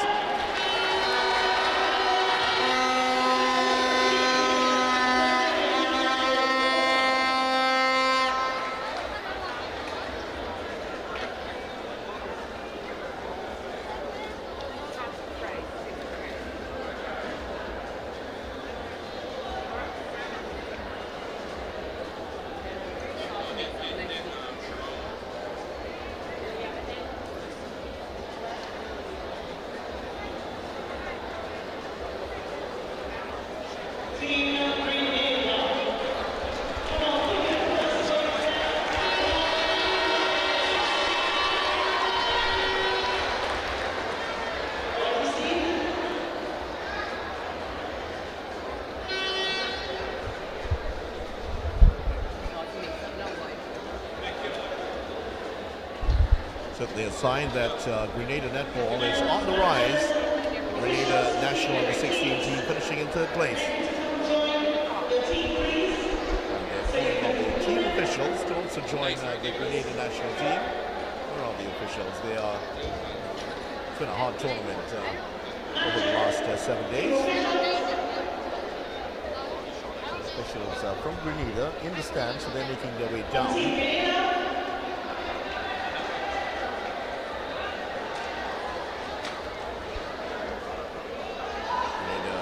Certainly a sign that Grenada Netball is on the rise. Grenada National Under 16 team finishing in third place. And the team officials officials to also join the Grenada national team. Where are the officials? It's been a hard tournament over the last 7 days. Officials from Grenada in the stands, so they're making their way down. Grenada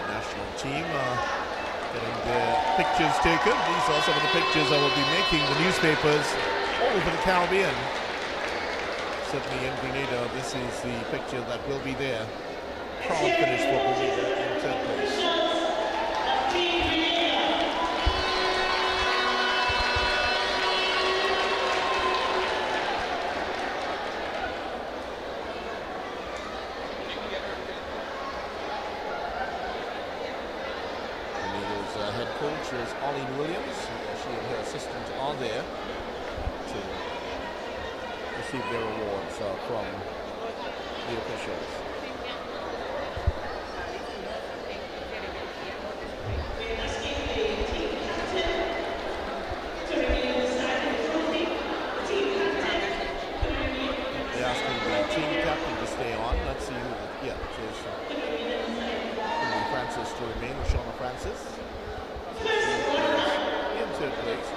national team getting their pictures taken. These are some of the pictures that will be making the newspapers all over the Caribbean. Certainly in Grenada, this is the picture that will be there. Proud finish for Grenada in third place. Head coach is Arlene Williams. She and her assistant are there to receive their awards from the officials. They're asking the team captain to stay on. Let's see who. Yeah, it is Francis to remain. Shauna Francis. In third place.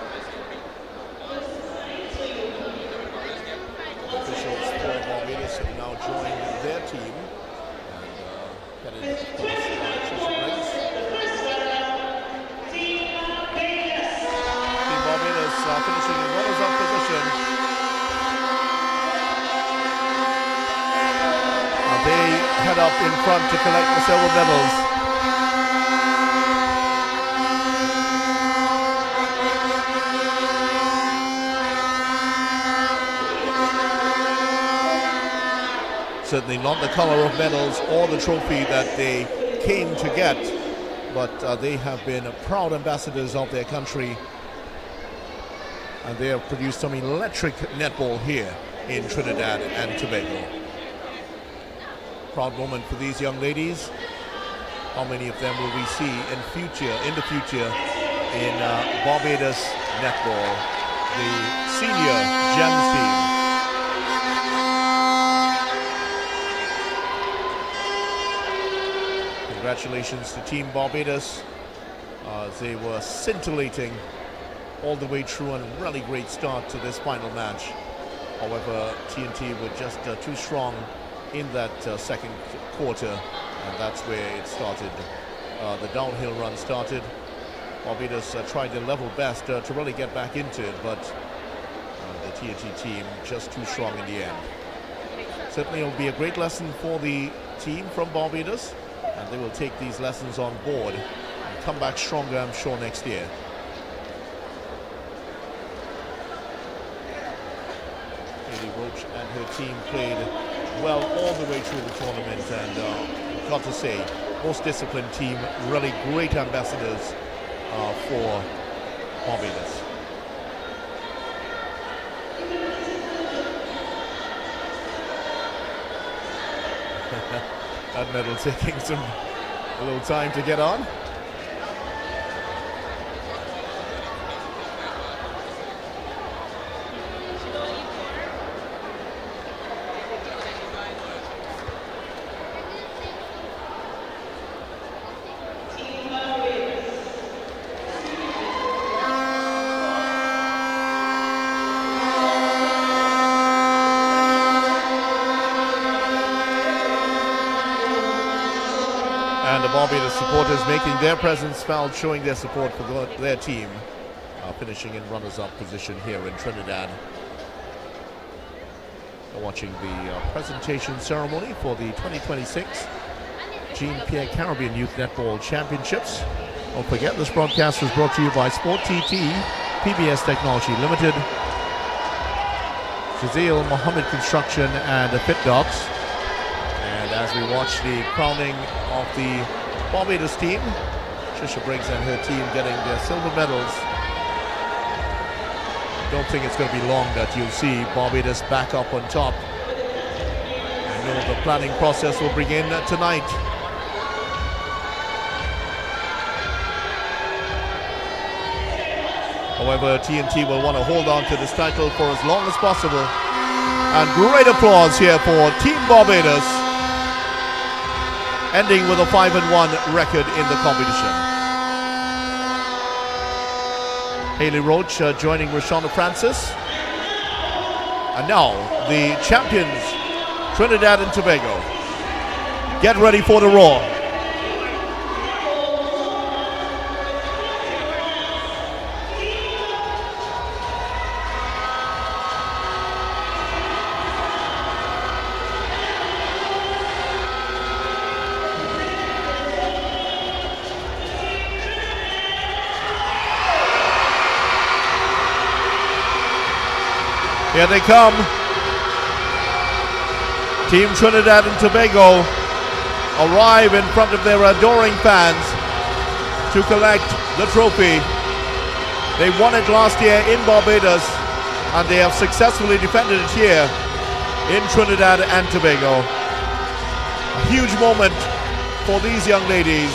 Officials for Barbados have now joined their team and headed, of course, Trisha Briggs. Team Barbados finishing in runners-up position. They head up in front to collect the silver medals. Certainly not the color of medals or the trophy that they came to get, but they have been proud ambassadors of their country, and they have produced some electric netball here in Trinidad and Tobago. Proud moment for these young ladies. How many of them will we see in the future in Barbados netball, the senior GEMS team? Congratulations to Team Barbados. They were scintillating all the way through, and a really great start to this final match. However, TNT were just too strong in that second quarter, and that's where it started. The downhill run started. Barbados tried their level best to really get back into it, but the TNT team just too strong in the end. Certainly it will be a great lesson for the team from Barbados, and they will take these lessons on board and come back stronger, I'm sure, next year. Haley Roach and her team played well all the way through the tournament, and got to say, most disciplined team, really great ambassadors for Barbados. That medal taking a little time to get on. And the Barbados supporters making their presence felt, showing their support for their team, finishing in runners-up position here in Trinidad. We're watching the presentation ceremony for the 2026 Pierre Caribbean Youth Netball Championships. Don't forget, this broadcast was brought to you by Sport TT, PBS Technology Limited, Jazeel Mohammed Construction, and the Fit Dogs. And as we watch the crowning of the Barbados team, Trisha Briggs and her team getting their silver medals, don't think it's going to be long that you'll see Barbados back up on top. I know the planning process will begin tonight. However, TNT will want to hold on to this title for as long as possible. And great applause here for Team Barbados, ending with a 5-1 record in the competition. Haley Roach joining Rashonda Francis. And now, the champions, Trinidad and Tobago. Get ready for the roar. Here they come. Team Trinidad and Tobago arrive in front of their adoring fans to collect the trophy. They won it last year in Barbados, and they have successfully defended it here in Trinidad and Tobago. A huge moment for these young ladies,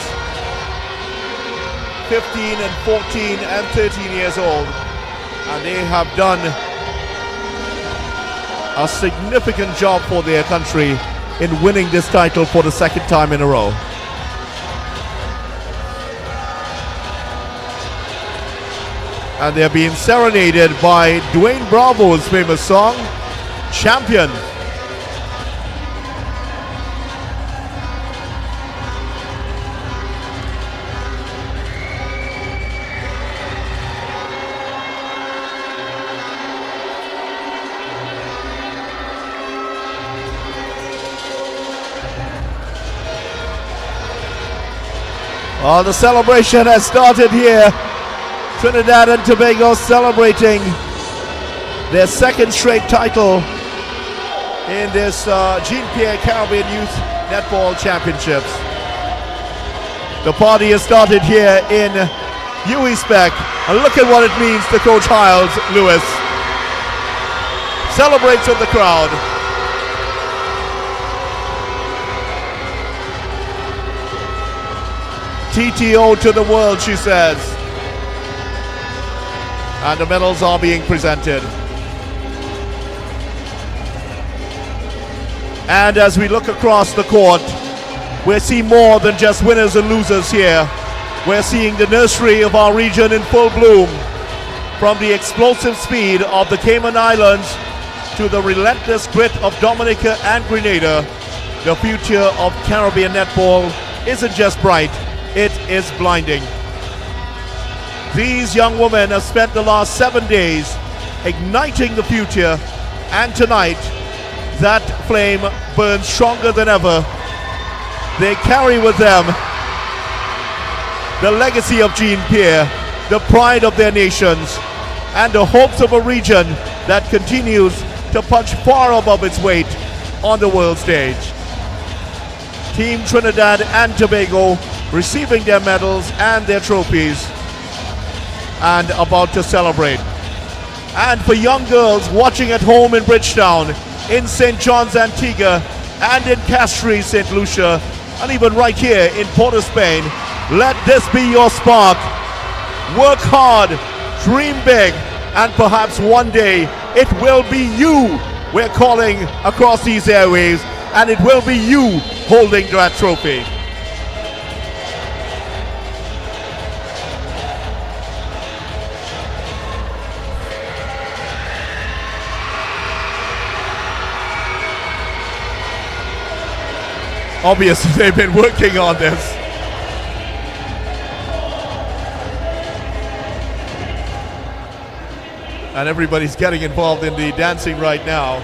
15 and 14 and 13 years old, and they have done a significant job for their country in winning this title for the second time in a row. And they're being serenaded by Dwayne Bravo's famous song, Champion. Oh, the celebration has started here. Trinidad and Tobago celebrating their second straight title in this Jean-Pierre Caribbean Youth Netball Championships. The party has started here in SPEC, and look at what it means to Coach Hiles Lewis. Celebrates with the crowd. TTO to the world, she says. And the medals are being presented. And as we look across the court, we're seeing more than just winners and losers here. We're seeing the nursery of our region in full bloom. From the explosive speed of the Cayman Islands to the relentless grit of Dominica and Grenada, the future of Caribbean netball isn't just bright, it is blinding. These young women have spent the last 7 days igniting the future, and tonight that flame burns stronger than ever. They carry with them the legacy of Jean-Pierre, the pride of their nations, and the hopes of a region that continues to punch far above its weight on the world stage. Team Trinidad and Tobago receiving their medals and their trophies and about to celebrate. And for young girls watching at home in Bridgetown, in St. John's Antigua, and in Castries, St. Lucia, and even right here in Port of Spain, let this be your spark. Work hard, dream big, and perhaps one day it will be you we're calling across these airwaves, and it will be you holding that trophy. Obviously, they've been working on this. And everybody's getting involved in the dancing right now.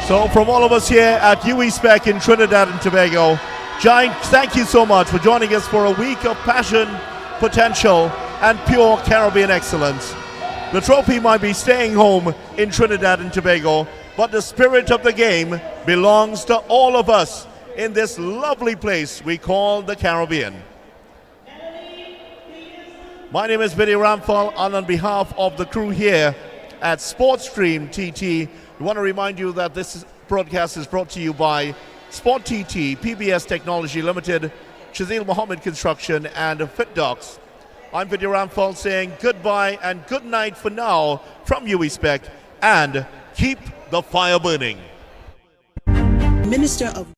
So from all of us here at SPEC in Trinidad and Tobago, Giant, thank you so much for joining us for a week of passion, potential, and pure Caribbean excellence. The trophy might be staying home in Trinidad and Tobago, but the spirit of the game belongs to all of us in this lovely place we call the Caribbean. My name is Vinny Ramphal, and on behalf of the crew here at Sportstream TT, we want to remind you that this broadcast is brought to you by Sport TT, PBS Technology Limited, Shazil Mohammed Construction, and FitDocs. I'm Vinny Ramphal saying goodbye and good night for now from SPEC, and keep the fire burning. Minister of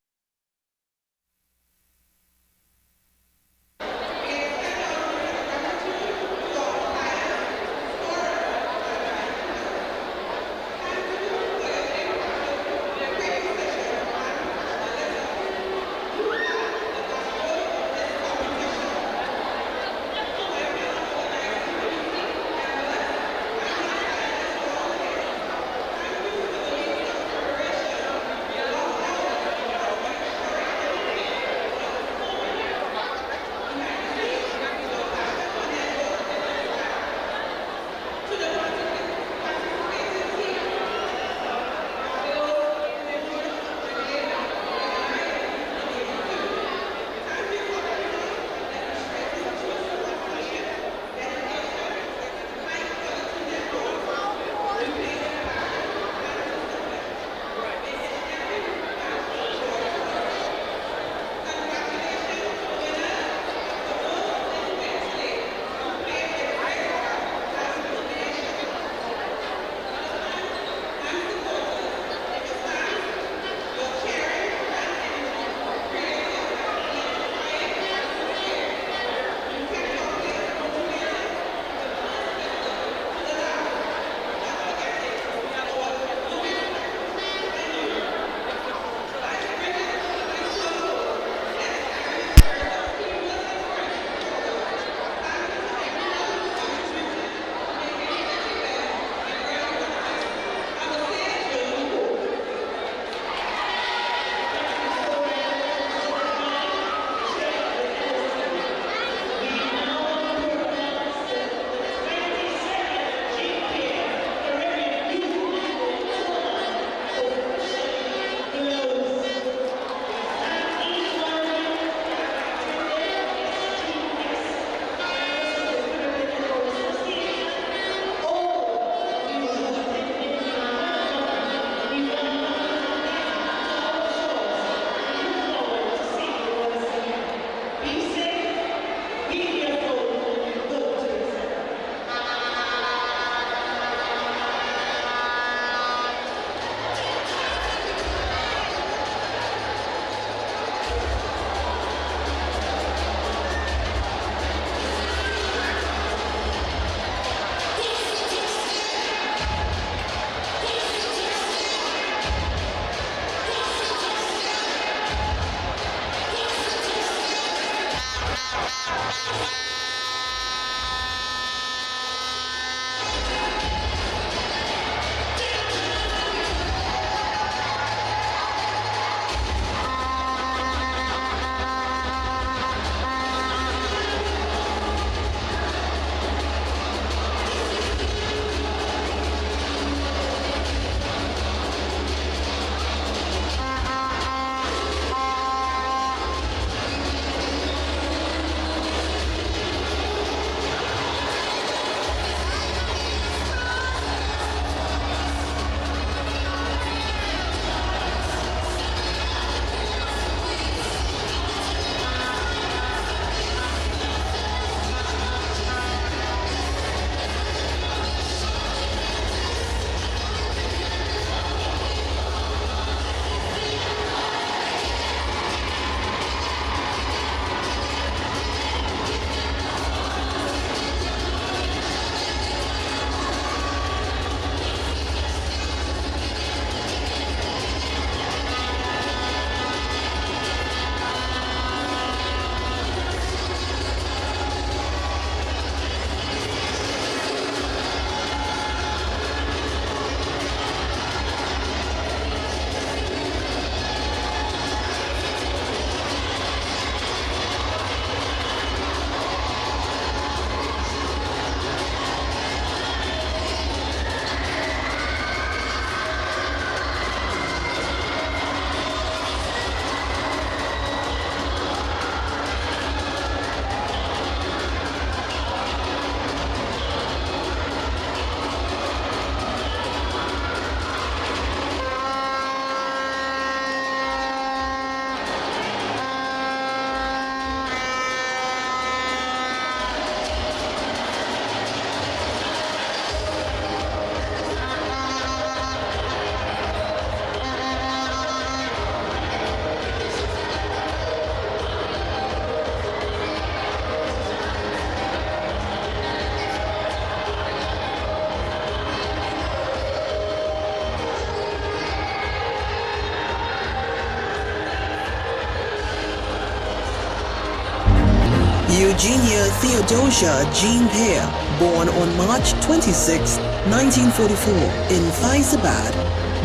Eugenia Theodosia Jean Pierre, born on March 26, 1944 in Faizabad,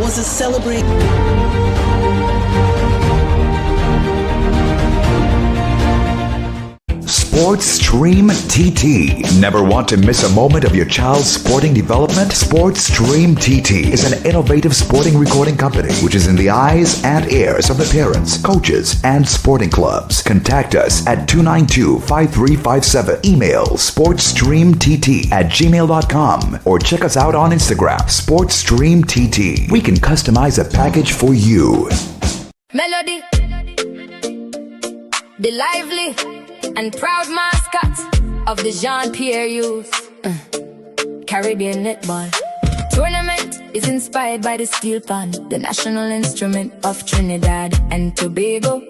was a celebrated Sports Stream TT. Never want to miss a moment of your child's sporting development? Sports Stream TT is an innovative sporting recording company which is in the eyes and ears of the parents, coaches, and sporting clubs. Contact us at 292-5357. Email sportsstreamtt@gmail.com or check us out on Instagram, Sports Stream TT. We can customize a package for you. Melody, the lively and proud mascot of the Jean-Pierre Youth Caribbean Netball Tournament is inspired by the steel pan, the national instrument of Trinidad and Tobago,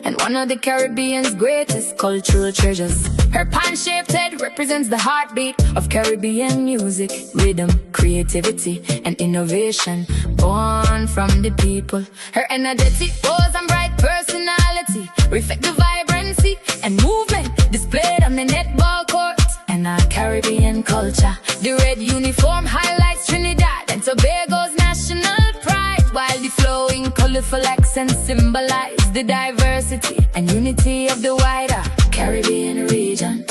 and one of the Caribbean's greatest cultural treasures. Her pan-shaped head represents the heartbeat of Caribbean music, rhythm, creativity, and innovation, born from the people. Her energetic pose and bright personality reflect the vibrancy and movement displayed on the netball court and our Caribbean culture. The red uniform highlights Trinidad and Tobago's national pride, while the flowing, colorful accents symbolize the diversity and unity of the wider Caribbean region.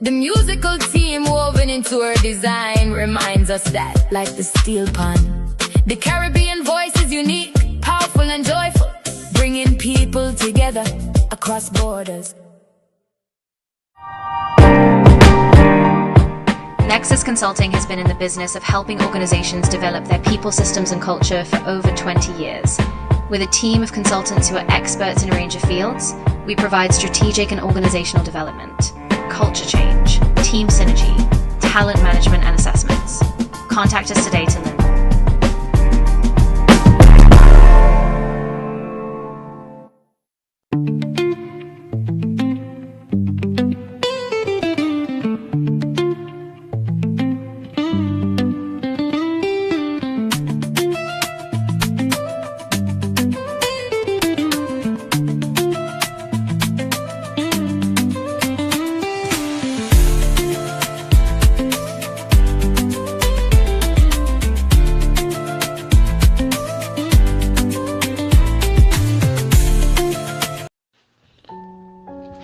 The musical theme woven into her design reminds us that, like the steel pan, the Caribbean voice is unique, powerful, and joyful, bringing people together across borders. Nexus Consulting has been in the business of helping organizations develop their people systems and culture for over 20 years. With a team of consultants who are experts in a range of fields, we provide strategic and organizational development, culture change, team synergy, talent management and assessments. Contact us today to learn more.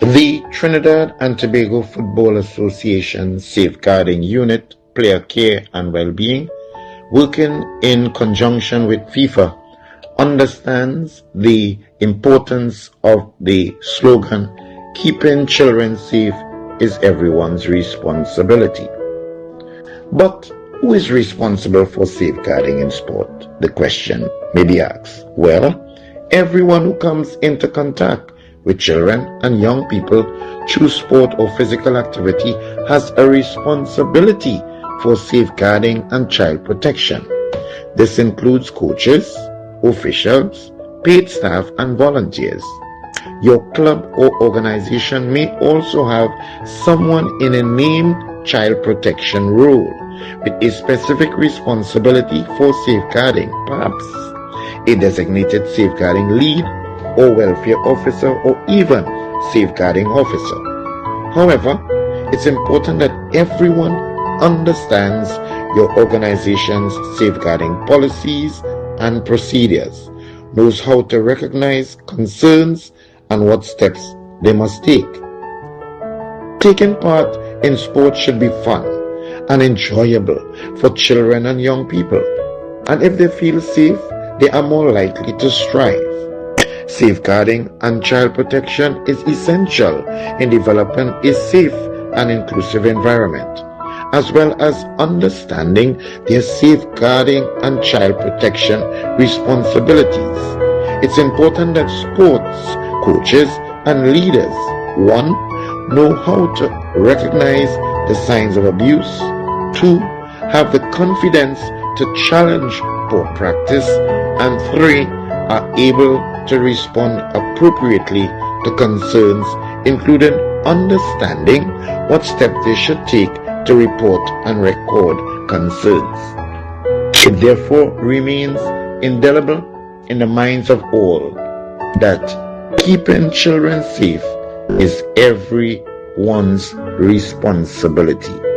The Trinidad and Tobago Football Association Safeguarding Unit, Player Care and Wellbeing, working in conjunction with FIFA, understands the importance of the slogan, "Keeping children safe is everyone's responsibility." But who is responsible for safeguarding in sport? The question may be asked. Well, everyone who comes into contact with children and young people through sport or physical activity has a responsibility for safeguarding and child protection. This includes coaches, officials, paid staff, and volunteers. Your club or organization may also have someone in a named child protection role with a specific responsibility for safeguarding, perhaps a designated safeguarding lead or welfare officer, or even safeguarding officer. However, it's important that everyone understands your organization's safeguarding policies and procedures, knows how to recognize concerns and what steps they must take. Taking part in sports should be fun and enjoyable for children and young people, and if they feel safe, they are more likely to strive. Safeguarding and child protection is essential in developing a safe and inclusive environment, as well as understanding their safeguarding and child protection responsibilities. It's important that sports coaches and leaders, 1, know how to recognize the signs of abuse, 2, have the confidence to challenge poor practice, and 3, are able to respond appropriately to concerns, including understanding what steps they should take to report and record concerns. It therefore remains indelible in the minds of all that keeping children safe is every one's responsibility.